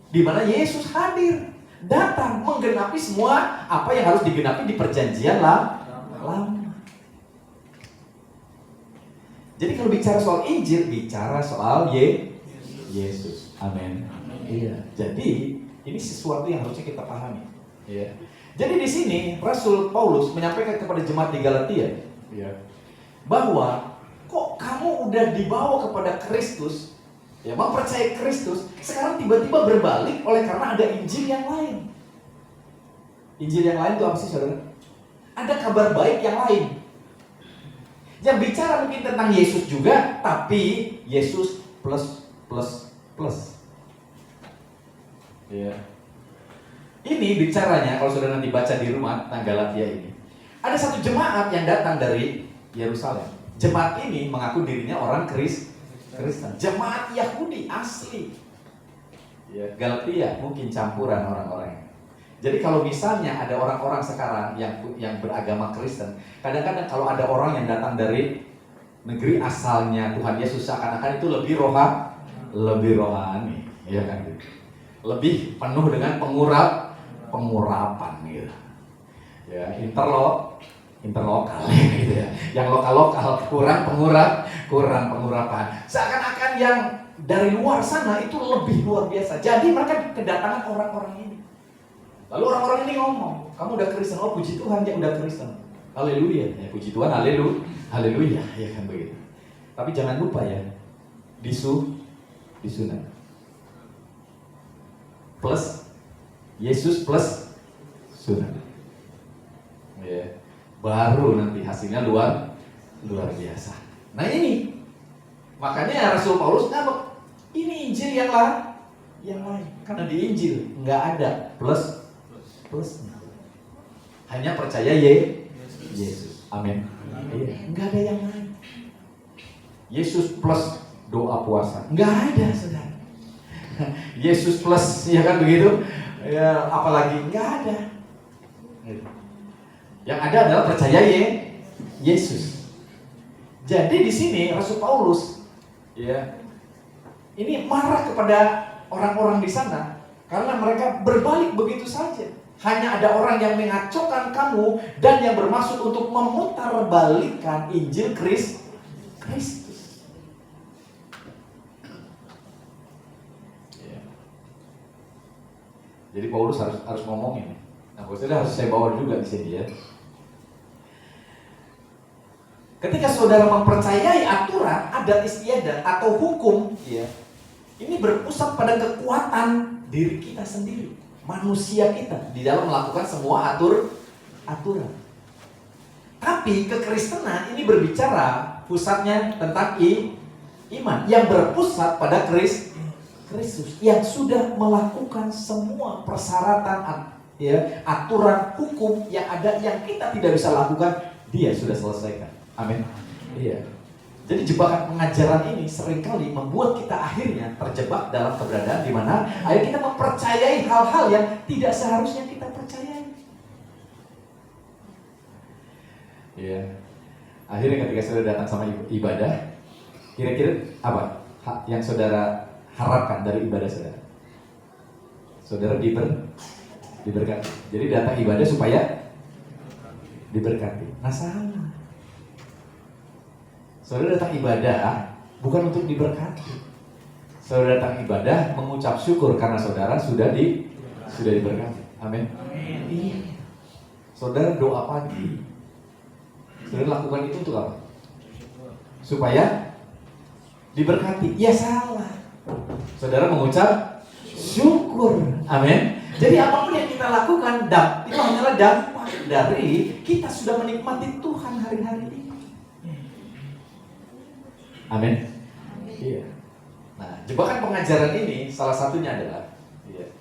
Di mana Yesus hadir, datang menggenapi semua apa yang harus digenapi di perjanjian lama. Jadi kalau bicara soal Injil, bicara soal Yesus. Amin. Iya. Jadi ini sesuatu yang harusnya kita pahami. Iya. Jadi di sini Rasul Paulus menyampaikan kepada jemaat di Galatia, iya, bahwa kok kamu udah dibawa kepada Kristus, ya, mempercayai Kristus, sekarang tiba-tiba berbalik oleh karena ada Injil yang lain. Injil yang lain itu apa sih, saudara? Ada kabar baik yang lain. Yang bicara mungkin tentang Yesus juga, tapi Yesus plus. Ya. Ini bicaranya, kalau saudara nanti baca di rumah tentang Galatia ini, ada satu jemaat yang datang dari Yerusalem. Jemaat ini mengaku dirinya orang Kristen, jemaat Yahudi asli. Ya, Galatia mungkin campuran orang-orang. Jadi kalau misalnya ada orang-orang sekarang yang beragama Kristen, kadang-kadang kalau ada orang yang datang dari negeri asalnya Tuhan Yesus, seakan-akan itu lebih rohani, ya kan? Lebih penuh dengan pengurapan gitu. Ya, interlokal gitu ya. Yang lokal kurang pengurapan. Seakan-akan yang dari luar sana itu lebih luar biasa. Jadi mereka kedatangan orang-orang ini. Lalu orang-orang ini ngomong, kamu udah Kristen? Oh, puji Tuhan, ya udah Kristen. Haleluya, ya puji Tuhan, haleluya, ya kan begitu. Tapi jangan lupa ya, disunat. Plus Yesus plus sunat. Ya, baru nanti hasilnya luar biasa. Nah ini, makanya Rasul Paulus ngambek, ini Injil yang lain. Karena di Injil nggak ada plus. Hanya percaya Yesus. Amin. Nggak ada yang lain. Yesus plus doa puasa. Nggak ada, saudara. Yesus plus, ya kan begitu? Ya, apalagi nggak ada. Yang ada adalah percaya Yesus. Jadi di sini Rasul Paulus, ya, ini marah kepada orang-orang di sana karena mereka berbalik begitu saja. Hanya ada orang yang mengacaukan kamu dan yang bermaksud untuk memutarbalikkan Injil Kristus. Ya. Jadi Paulus harus ngomongin. Nah, maksudnya harus saya bawa juga di sini ya. Ketika saudara mempercayai aturan, adat istiadat atau hukum, ya, ini berpusat pada kekuatan diri kita sendiri. Manusia kita di dalam melakukan semua aturan. Tapi kekristenan ini berbicara pusatnya tentang iman yang berpusat pada Kristus. Kristus yang sudah melakukan semua persyaratan, ya, aturan hukum yang ada yang kita tidak bisa lakukan, Dia sudah selesaikan. Amin. Iya. Jadi jebakan pengajaran ini seringkali membuat kita akhirnya terjebak dalam keberadaan di mana akhirnya kita mempercayai hal-hal yang tidak seharusnya kita percayai. Iya. Akhirnya ketika saudara datang sama ibadah, kira-kira apa yang saudara harapkan dari ibadah saudara? Saudara diberkati. Jadi datang ibadah supaya diberkati. Nah, salah. Saudara datang ibadah bukan untuk diberkati. Saudara datang ibadah mengucap syukur karena saudara sudah diberkati. Amin. Iya. Saudara doa pagi. Saudara lakukan itu untuk apa? Supaya diberkati. Ya salah. Saudara mengucap syukur. Amin. Jadi apapun yang kita lakukan, itu hanyalah dampak dari kita sudah menikmati Tuhan hari-hari ini. Amin. Iya. Nah, jebakan pengajaran ini salah satunya adalah, iya,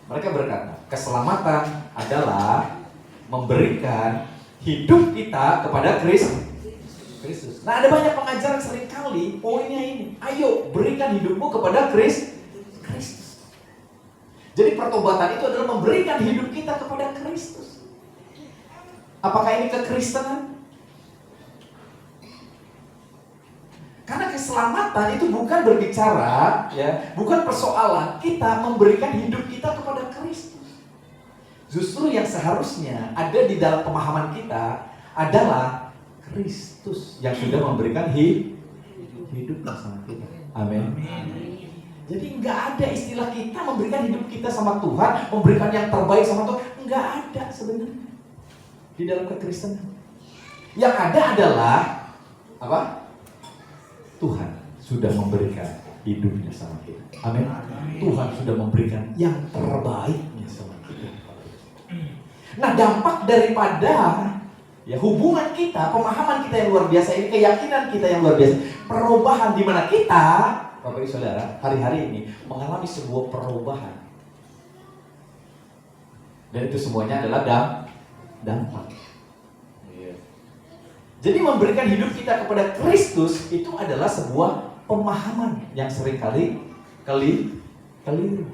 mereka berkata, keselamatan adalah memberikan hidup kita kepada Kristus. Nah, ada banyak pengajaran seringkali poinnya ini. Ayo, berikan hidupmu kepada Kristus. Jadi pertobatan itu adalah memberikan hidup kita kepada Kristus. Apakah ini kekristenan? Karena keselamatan itu bukan berbicara, ya, bukan persoalan kita memberikan hidup kita kepada Kristus. Justru yang seharusnya ada di dalam pemahaman kita adalah Kristus yang sudah memberikan hidup sama kita. Amin. Jadi nggak ada istilah kita memberikan hidup kita sama Tuhan, memberikan yang terbaik sama Tuhan. Nggak ada sebenarnya di dalam kekristenan. Yang ada adalah apa? Tuhan sudah memberikan hidupnya sama kita. Amin. Tuhan sudah memberikan yang terbaiknya sama kita. Nah, dampak daripada, ya, hubungan kita, pemahaman kita yang luar biasa ini, keyakinan kita yang luar biasa, perubahan di mana kita, Bapak Ibu Saudara, hari-hari ini mengalami sebuah perubahan. Dan itu semuanya adalah dampak. Jadi memberikan hidup kita kepada Kristus itu adalah sebuah pemahaman yang seringkali keliru.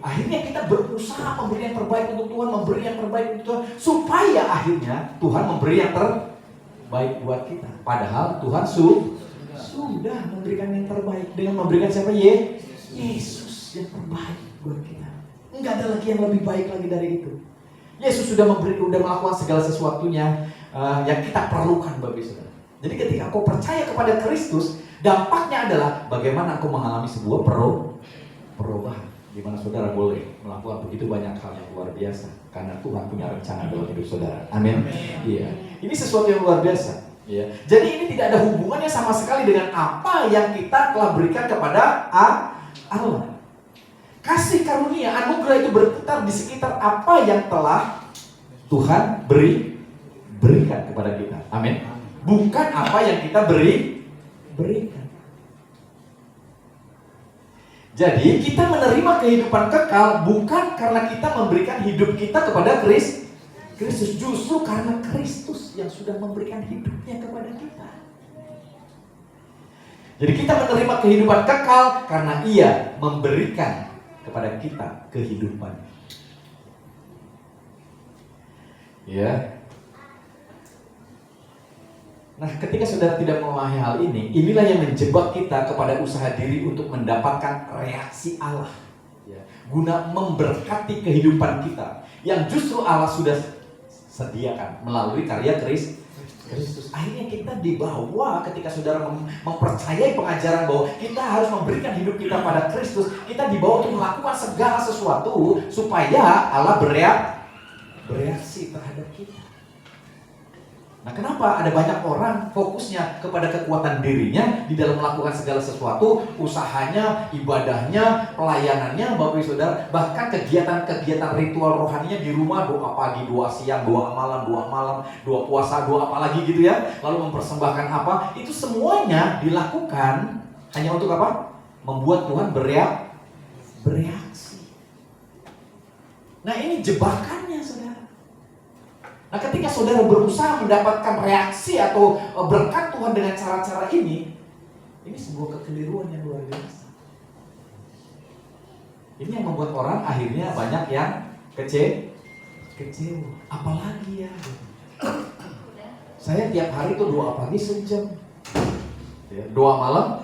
Akhirnya kita berusaha memberi yang terbaik untuk Tuhan, memberi yang terbaik untuk Tuhan, supaya akhirnya Tuhan memberi yang terbaik buat kita. Padahal Tuhan sudah memberikan yang terbaik dengan memberikan siapa? Yesus yang terbaik buat kita. Enggak ada lagi yang lebih baik lagi dari itu. Yesus sudah melakukan segala sesuatunya yang kita perlukan, Bapak Ibu Saudara. Jadi ketika kau percaya kepada Kristus, dampaknya adalah bagaimana kau mengalami sebuah perubahan, di mana saudara boleh melakukan begitu banyak hal yang luar biasa karena Tuhan punya rencana dalam hidup saudara. Amin. Iya. Ini sesuatu yang luar biasa. Ya. Jadi ini tidak ada hubungannya sama sekali dengan apa yang kita telah berikan kepada Allah. Kasih karunia, anugerah itu berputar di sekitar apa yang telah Tuhan berikan kepada kita. Amin. Bukan apa yang kita berikan. Jadi kita menerima kehidupan kekal bukan karena kita memberikan hidup kita kepada Kristus, justru karena Kristus yang sudah memberikan hidupnya kepada kita. Jadi kita menerima kehidupan kekal karena Ia memberikan kepada kita kehidupan. Ya. Nah, ketika saudara tidak memahami hal ini, inilah yang menjebak kita kepada usaha diri untuk mendapatkan reaksi Allah, ya, guna memberkati kehidupan kita yang justru Allah sudah sediakan melalui karya Kristus. Akhirnya kita dibawa ketika saudara mempercayai pengajaran bahwa kita harus memberikan hidup kita pada Kristus, kita dibawa untuk melakukan segala sesuatu supaya Allah bereaksi terhadap kita. Nah, kenapa ada banyak orang fokusnya kepada kekuatan dirinya di dalam melakukan segala sesuatu, usahanya, ibadahnya, pelayanannya, Bapak Ibu Saudara, bahkan kegiatan-kegiatan ritual rohaninya di rumah, doa pagi, doa siang, doa malam, doa puasa, doa apa lagi gitu ya, lalu mempersembahkan apa, itu semuanya dilakukan hanya untuk apa? Membuat Tuhan bereaksi. Nah ini jebakannya saudara. Nah ketika saudara berusaha mendapatkan reaksi atau berkat Tuhan dengan cara-cara ini sebuah kekeliruan yang luar biasa. Ini yang membuat orang akhirnya banyak yang kecewa. Apalagi ya, saya tiap hari tuh doa pagi sejam, doa malam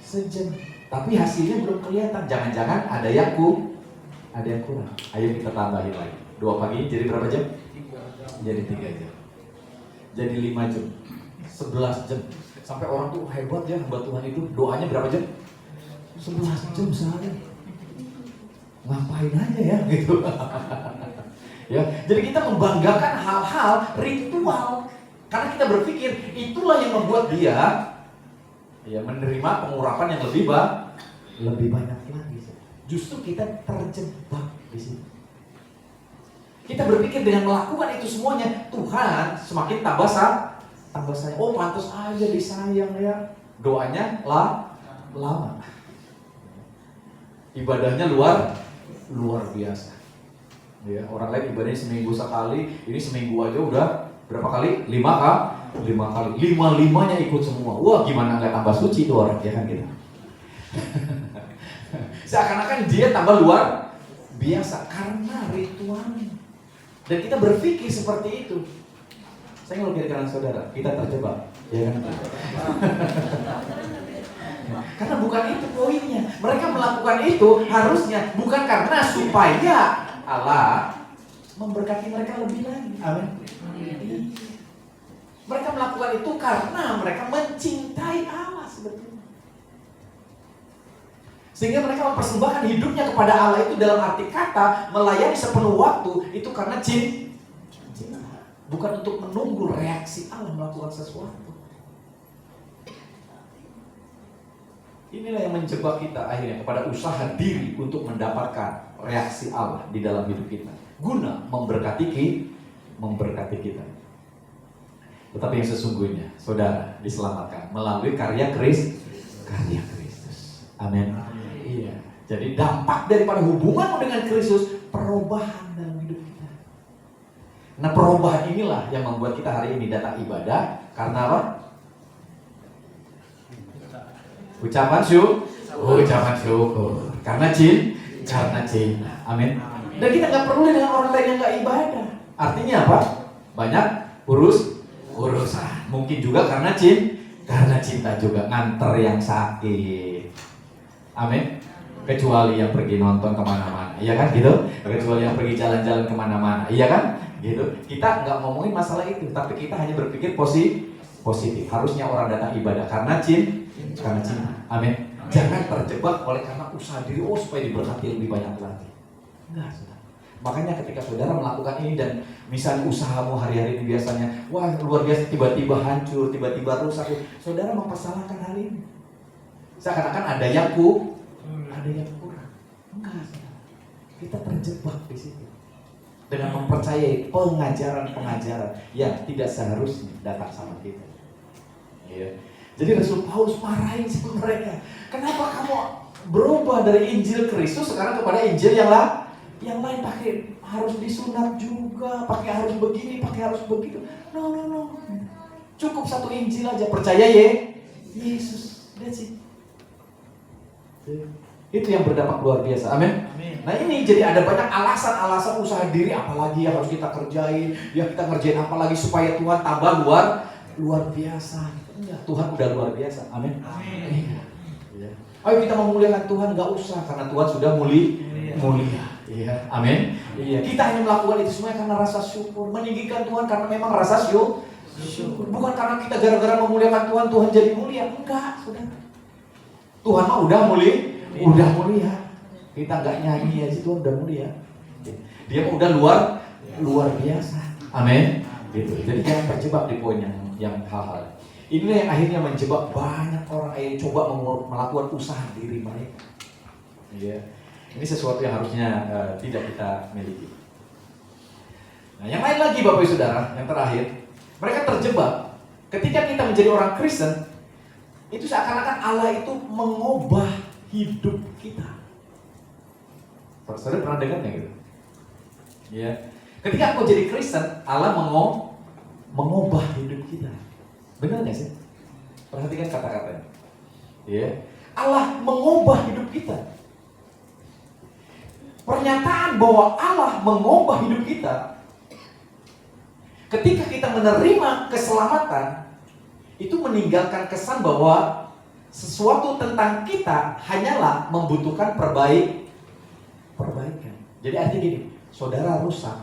sejam, tapi hasilnya belum kelihatan. Jangan-jangan ada yang kurang. Ayo kita tambahin lagi. Doa pagi jadi berapa jam? 3 jam. Jadi 3 jam. Jadi 5 jam. 11 jam. Sampai orang tuh hebat ya, hamba Tuhan itu doanya berapa jam? 11 jam sehari. Ngapain aja ya gitu. Ya, jadi kita membanggakan hal-hal ritual karena kita berpikir itulah yang membuat dia ya menerima pengurapan yang lebih banyak lagi. Justru kita terjebak di situ. Kita berpikir dengan melakukan itu semuanya Tuhan semakin tambah sayang. Oh pantas aja disayang ya. Doanya lama. Ibadahnya luar biasa. Ya, orang lain ibadahnya seminggu sekali, ini seminggu aja udah berapa kali? 5 kali. 5-5-nya ikut semua. Wah, gimana nggak tambah suci tuh orang, ya kan gitu. Seakan-akan dia tambah luar biasa karena ritualnya. Dan kita berpikir seperti itu. Saya ngelukir kanan saudara, kita terjebak, ya kan? Karena bukan itu poinnya. Mereka melakukan itu harusnya bukan karena supaya Allah memberkati mereka lebih lagi. Amin. Mereka melakukan itu karena mereka mencintai Allah sebetulnya. Sehingga mereka mempersembahkan hidupnya kepada Allah itu dalam arti kata melayani sepenuh waktu itu karena cinta. Bukan untuk menunggu reaksi Allah melakukan sesuatu. Inilah yang menjebak kita akhirnya kepada usaha diri untuk mendapatkan reaksi Allah di dalam hidup kita, guna memberkati kita. Tetapi yang sesungguhnya, saudara diselamatkan melalui karya Kristus. Amin. Iya. Jadi dampak daripada hubunganmu dengan Kristus, perubahan dalam hidup kita. Nah perubahan inilah yang membuat kita hari ini datang ibadah karena apa? Ucapan syukur. Karena cinta. Amin. Dan kita nggak perlu dengan orang lain yang nggak ibadah. Artinya apa? Banyak urusan. Mungkin juga karena cinta juga nganter yang sakit. Amin. Kecuali yang pergi nonton kemana-mana, iya kan gitu. Kecuali yang pergi jalan-jalan kemana-mana, iya kan gitu. Kita nggak ngomongin masalah itu, tapi kita hanya berpikir positif. Harusnya orang datang ibadah karena cinta. Amin. Jangan terjebak oleh karena usaha diri supaya diberkati lebih banyak lagi. Enggak, saudara. Makanya ketika saudara melakukan ini dan misalnya usahamu hari-hari ini biasanya wah luar biasa, tiba-tiba hancur, tiba-tiba rusak, saudara mempersalahkan hal ini. Seakan-akan ada yang kurang. Enggak, saudara. Kita terjebak di situ dengan mempercayai pengajaran-pengajaran yang tidak seharusnya datang sama kita. Iya. Jadi Rasul Paulus marahin sama mereka. Kenapa kamu berubah dari Injil Kristus sekarang kepada Injil yang lain, pakai harus disunat juga, pakai harus begini, pakai harus begitu. No. Cukup satu Injil aja, percaya Yesus. That's it. Itu yang berdampak luar biasa. Amin. Nah ini jadi ada banyak alasan-alasan usaha diri, apalagi yang harus kita kerjain, ya kita ngerjain apalagi supaya Tuhan tambah luar biasa. Enggak, Tuhan udah luar biasa. Amin. Ya. Ayo kita memuliakan Tuhan, nggak usah karena Tuhan sudah mulia. Iya. Amin. Iya. Kita hanya melakukan itu semua karena rasa syukur, meninggikan Tuhan karena memang rasa syukur. Bukan karena kita gara-gara memuliakan Tuhan jadi mulia. Enggak, saudara. Tuhan mah udah mulia. Kita nggak nyanyi aja Tuhan udah mulia. Dia mah udah luar biasa. Amin. Gitu. Jadi jangan terjebak di poin yang hal-hal. Inilah yang akhirnya menjebak banyak orang yang coba melakukan usaha diri mereka. Ya. Ini sesuatu yang harusnya tidak kita miliki. Nah, yang lain lagi Bapak Ibu Saudara, yang terakhir, mereka terjebak ketika kita menjadi orang Kristen, itu seakan-akan Allah itu mengubah hidup kita. Saudara pernah dengar nggak gitu? Ya. Ketika aku jadi Kristen, Allah mengubah hidup kita. Benar nggak sih? Perhatikan kata-katanya. Ya. Allah mengubah hidup kita. Pernyataan bahwa Allah mengubah hidup kita, ketika kita menerima keselamatan, itu meninggalkan kesan bahwa sesuatu tentang kita hanyalah membutuhkan perbaikan. Jadi artinya gini, saudara rusak,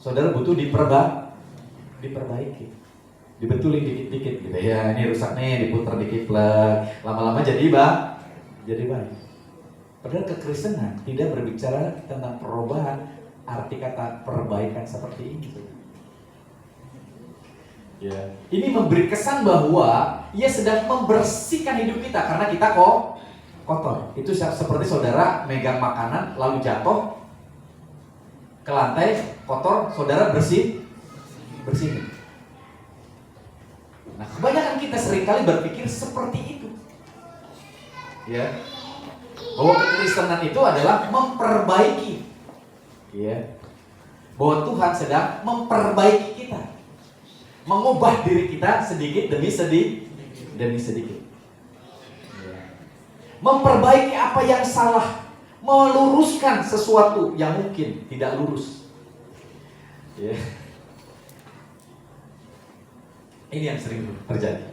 saudara butuh diperbaiki, dibetulin dikit-dikit gitu ya. Ini rusak nih, diputar dikit lah, lama-lama jadi baik. Padahal kekristenan tidak berbicara tentang perubahan, arti kata perbaikan seperti ini. Ya. Ini memberi kesan bahwa ia sedang membersihkan hidup kita karena kita kotor. Itu seperti saudara megang makanan lalu jatuh ke lantai kotor, saudara bersihin. Nah, kebanyakan kita seringkali berpikir seperti itu. Ya. Bahwa kekristenan itu adalah memperbaiki. Ya. Bahwa Tuhan sedang memperbaiki kita. Mengubah diri kita sedikit demi sedikit. Memperbaiki apa yang salah, meluruskan sesuatu yang mungkin tidak lurus. Ya. Ini yang sering terjadi.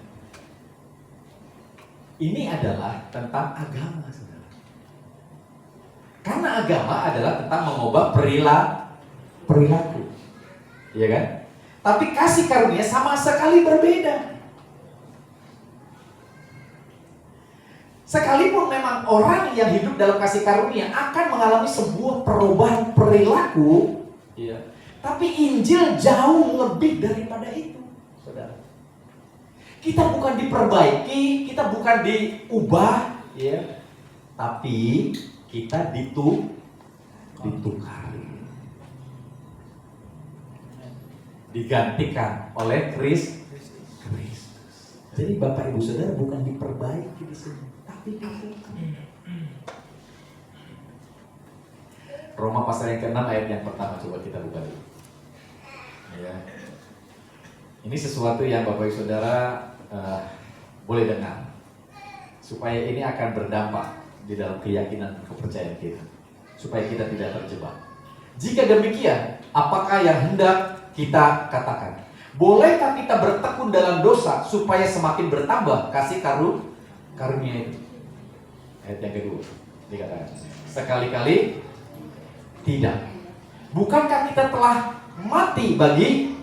Ini adalah tentang agama, saudara. Karena agama adalah tentang mengubah perilaku. Iya kan? Tapi kasih karunia sama sekali berbeda. Sekalipun memang orang yang hidup dalam kasih karunia akan mengalami sebuah perubahan perilaku, ya, tapi Injil jauh lebih daripada itu, saudara. Kita bukan diperbaiki, kita bukan diubah, ya, tapi kita ditukar. Digantikan oleh Kristus. Jadi Bapak Ibu Saudara bukan diperbaiki di sini, tapi ditukar. Roma pasal yang ke-6 ayat yang pertama, coba kita buka dulu. Ya. Ini sesuatu yang Bapak Ibu Saudara boleh dengar, supaya ini akan berdampak di dalam keyakinan dan kepercayaan kita, supaya kita tidak terjebak. Jika demikian, apakah yang hendak kita katakan? Bolehkah kita bertekun dalam dosa supaya semakin bertambah kasih karunia itu? Ayat yang kedua dikatakan, sekali-kali tidak. Bukankah kita telah mati bagi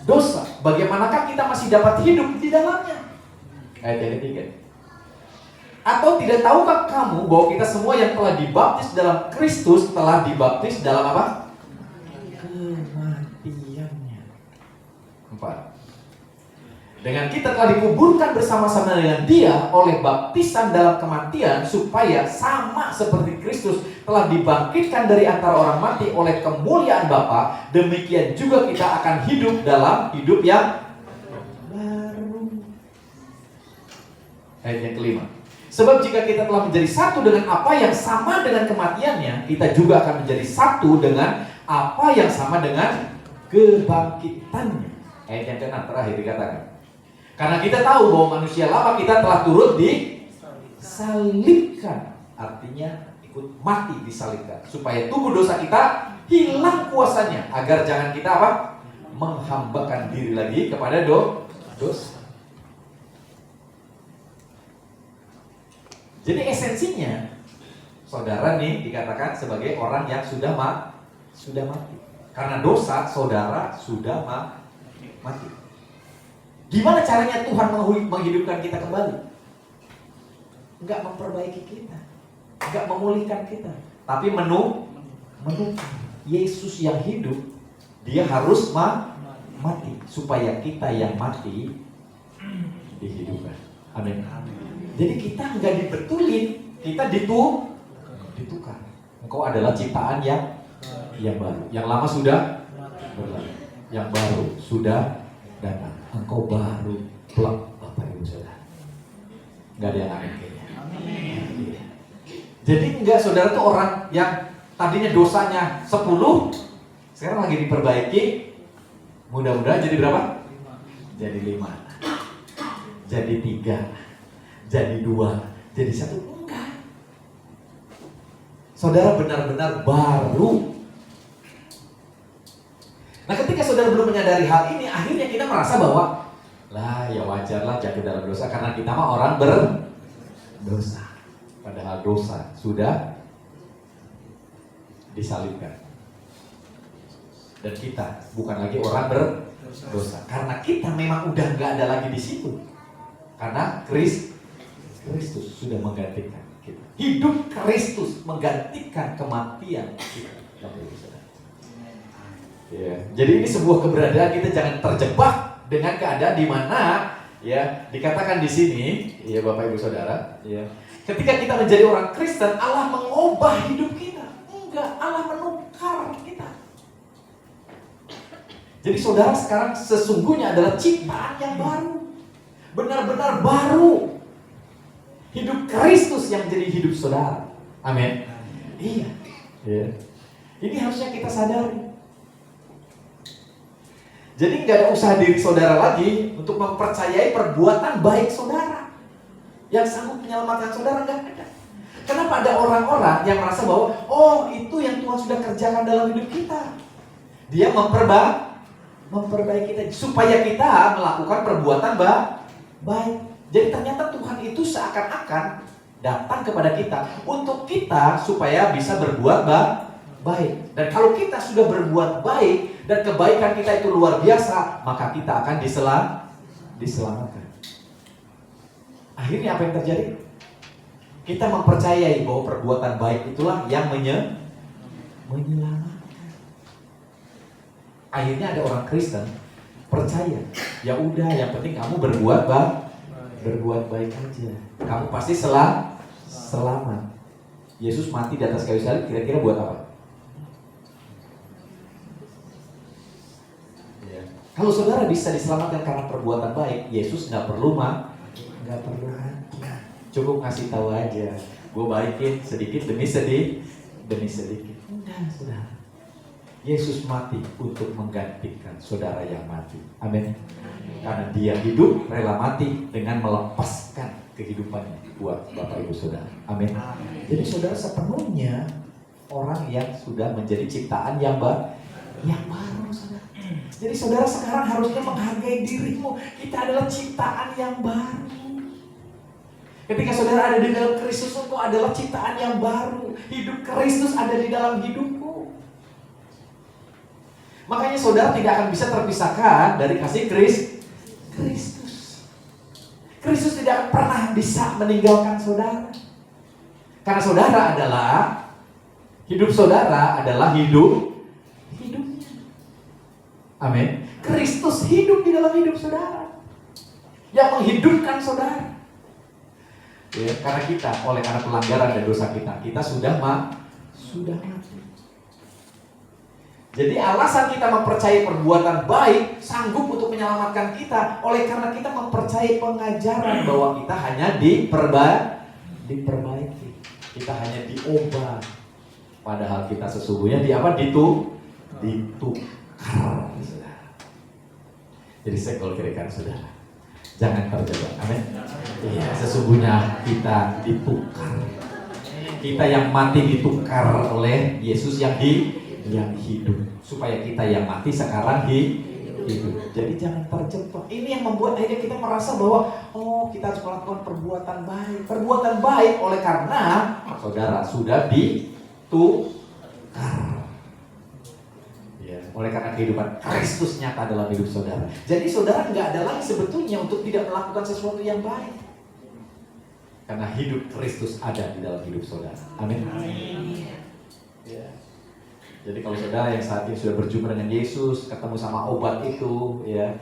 dosa? Bagaimanakah kita masih dapat hidup di dalamnya? Ayat yang ketiga. Atau tidak tahukah kamu bahwa kita semua yang telah dibaptis dalam Kristus telah dibaptis dalam apa? Kematiannya. 4. Dengan kita telah dikuburkan bersama-sama dengan Dia oleh baptisan dalam kematian, supaya sama seperti Kristus telah dibangkitkan dari antara orang mati oleh kemuliaan Bapa, demikian juga kita akan hidup dalam hidup yang baru. Ayat yang kelima. Sebab jika kita telah menjadi satu dengan apa yang sama dengan kematiannya, kita juga akan menjadi satu dengan apa yang sama dengan kebangkitannya. Ayat yang ke-6 terakhir dikatakan, karena kita tahu bahwa manusia lama kita telah turut disalibkan, artinya ikut mati disalibkan, supaya tubuh dosa kita hilang kuasanya, agar jangan kita apa? Menghambakan diri lagi kepada dosa. Jadi esensinya, saudara nih dikatakan sebagai orang yang sudah mati. Karena dosa saudara sudah mati. Gimana caranya Tuhan menghidupkan kita kembali? Enggak memperbaiki kita, enggak memulihkan kita, tapi menukar. Yesus yang hidup, Dia harus mati supaya kita yang mati dihidupkan. Amin. Jadi kita enggak dibetulin, kita ditukar. Engkau adalah ciptaan yang baru. Yang lama sudah berlalu, yang baru sudah datang. Engkau baru, plak, Bapak Ibu Saudara. Enggak ada yang amin kayaknya. Jadi enggak, saudara tuh orang yang Tadinya dosanya 10, sekarang lagi diperbaiki. Mudah-mudahan jadi berapa? Jadi 5, jadi 3, jadi 2, jadi 1. Enggak. Saudara benar-benar baru. Nah, ketika saudara belum menyadari hal ini, akhirnya kita merasa bahwa lah ya wajarlah jatuh dalam dosa karena kita mah orang berdosa. Padahal dosa sudah disalibkan. Dan kita bukan lagi orang berdosa. Karena kita memang udah nggak ada lagi di situ. Karena Kristus sudah menggantikan kita. Hidup Kristus menggantikan kematian kita. Ya, jadi ini sebuah keberadaan, kita jangan terjebak dengan keadaan di mana ya dikatakan di sini ya Bapak Ibu Saudara ya. Ketika kita menjadi orang Kristen, Allah mengubah hidup kita. Enggak, Allah menukar kita. Jadi saudara sekarang sesungguhnya adalah ciptaan yang baru. Benar-benar baru. Hidup Kristus yang jadi hidup saudara. Amin. Iya. Ya. Ini harusnya kita sadari. Jadi nggak ada usaha diri saudara lagi untuk mempercayai perbuatan baik saudara yang sanggup menyelamatkan saudara, nggak ada. Kenapa ada orang-orang yang merasa bahwa oh itu yang Tuhan sudah kerjakan dalam hidup kita. Dia memperbaiki kita supaya kita melakukan perbuatan baik. Jadi ternyata Tuhan itu seakan-akan datang kepada kita untuk kita supaya bisa berbuat baik. Dan kalau kita sudah berbuat baik dan kebaikan kita itu luar biasa, maka kita akan diselamatkan. Akhirnya apa yang terjadi? Kita mempercayai bahwa perbuatan baik itulah yang menyelamatkan. Akhirnya ada orang Kristen percaya, ya udah yang penting kamu berbuat baik aja, kamu pasti selamat. Yesus mati di atas kayu salib kira-kira buat apa? Kalau saudara bisa diselamatkan karena perbuatan baik, Yesus nggak perlu hati. Cukup ngasih tahu aja, gue baikin sedikit demi sedikit. Enggak, saudara. Yesus mati untuk menggantikan saudara yang mati. Amin. Karena dia hidup rela mati dengan melepaskan kehidupannya buat Bapak Ibu Saudara. Amin. Jadi saudara sepenuhnya orang yang sudah menjadi ciptaan yang baru, saudara. Jadi saudara sekarang harusnya menghargai dirimu. Kita adalah ciptaan yang baru. Ketika saudara ada di dalam Kristus, engkau adalah ciptaan yang baru. Hidup Kristus ada di dalam hidupmu. Makanya saudara tidak akan bisa terpisahkan dari kasih Kristus. Kristus tidak akan pernah bisa meninggalkan saudara. Karena saudara adalah hidup hidupnya. Amin. Kristus hidup di dalam hidup saudara, yang menghidupkan saudara. Ya, karena pelanggaran dan dosa kita sudah mati. Jadi alasan kita mempercayai perbuatan baik sanggup untuk menyelamatkan kita, oleh karena kita mempercayai pengajaran bahwa kita hanya diperbaiki, kita hanya diubah. Padahal kita sesungguhnya ditukar. Jadi segol kiri kanan saudara, jangan terjebak. Amin. Iya, sesungguhnya kita ditukar. Kita yang mati ditukar oleh Yesus yang hidup, supaya kita yang mati sekarang hidup. Jadi jangan terjebak. Ini yang membuat akhirnya kita merasa bahwa kita harus melakukan perbuatan baik oleh karena saudara sudah ditukar. Oleh karena kehidupan Kristus nyata dalam hidup saudara. Jadi saudara nggak ada lagi sebetulnya untuk tidak melakukan sesuatu yang baik, karena hidup Kristus ada di dalam hidup saudara. Amin. Ya. Jadi kalau saudara yang saat ini sudah berjumpa dengan Yesus, ketemu sama obat itu, ya,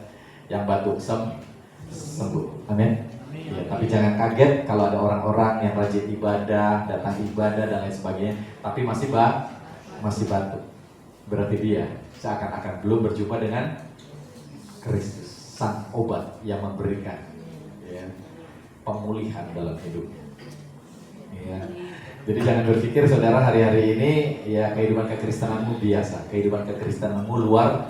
yang batuk sembuh. Amin. Ya, tapi jangan kaget kalau ada orang-orang yang rajin ibadah, datang ibadah dan lain sebagainya, tapi masih batuk. Berarti dia seakan-akan belum berjumpa dengan Kristus, sang obat yang memberikan pemulihan dalam hidupnya. Ya. Jadi jangan berpikir saudara hari-hari ini ya kehidupan kekristenanmu biasa, kehidupan kekristenanmu luar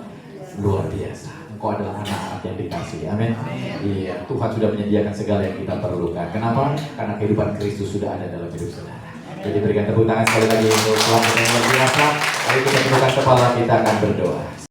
biasa. Engkau adalah anak-anak yang dikasihi. Amin. Iya, Tuhan sudah menyediakan segala yang kita perlukan. Kenapa? Karena kehidupan Kristus sudah ada dalam hidup saudara. Jadi berikan tepuk tangan sekali lagi untuk Tuhan yang luar biasa. Mari kita tundukkan kepala, kita akan berdoa.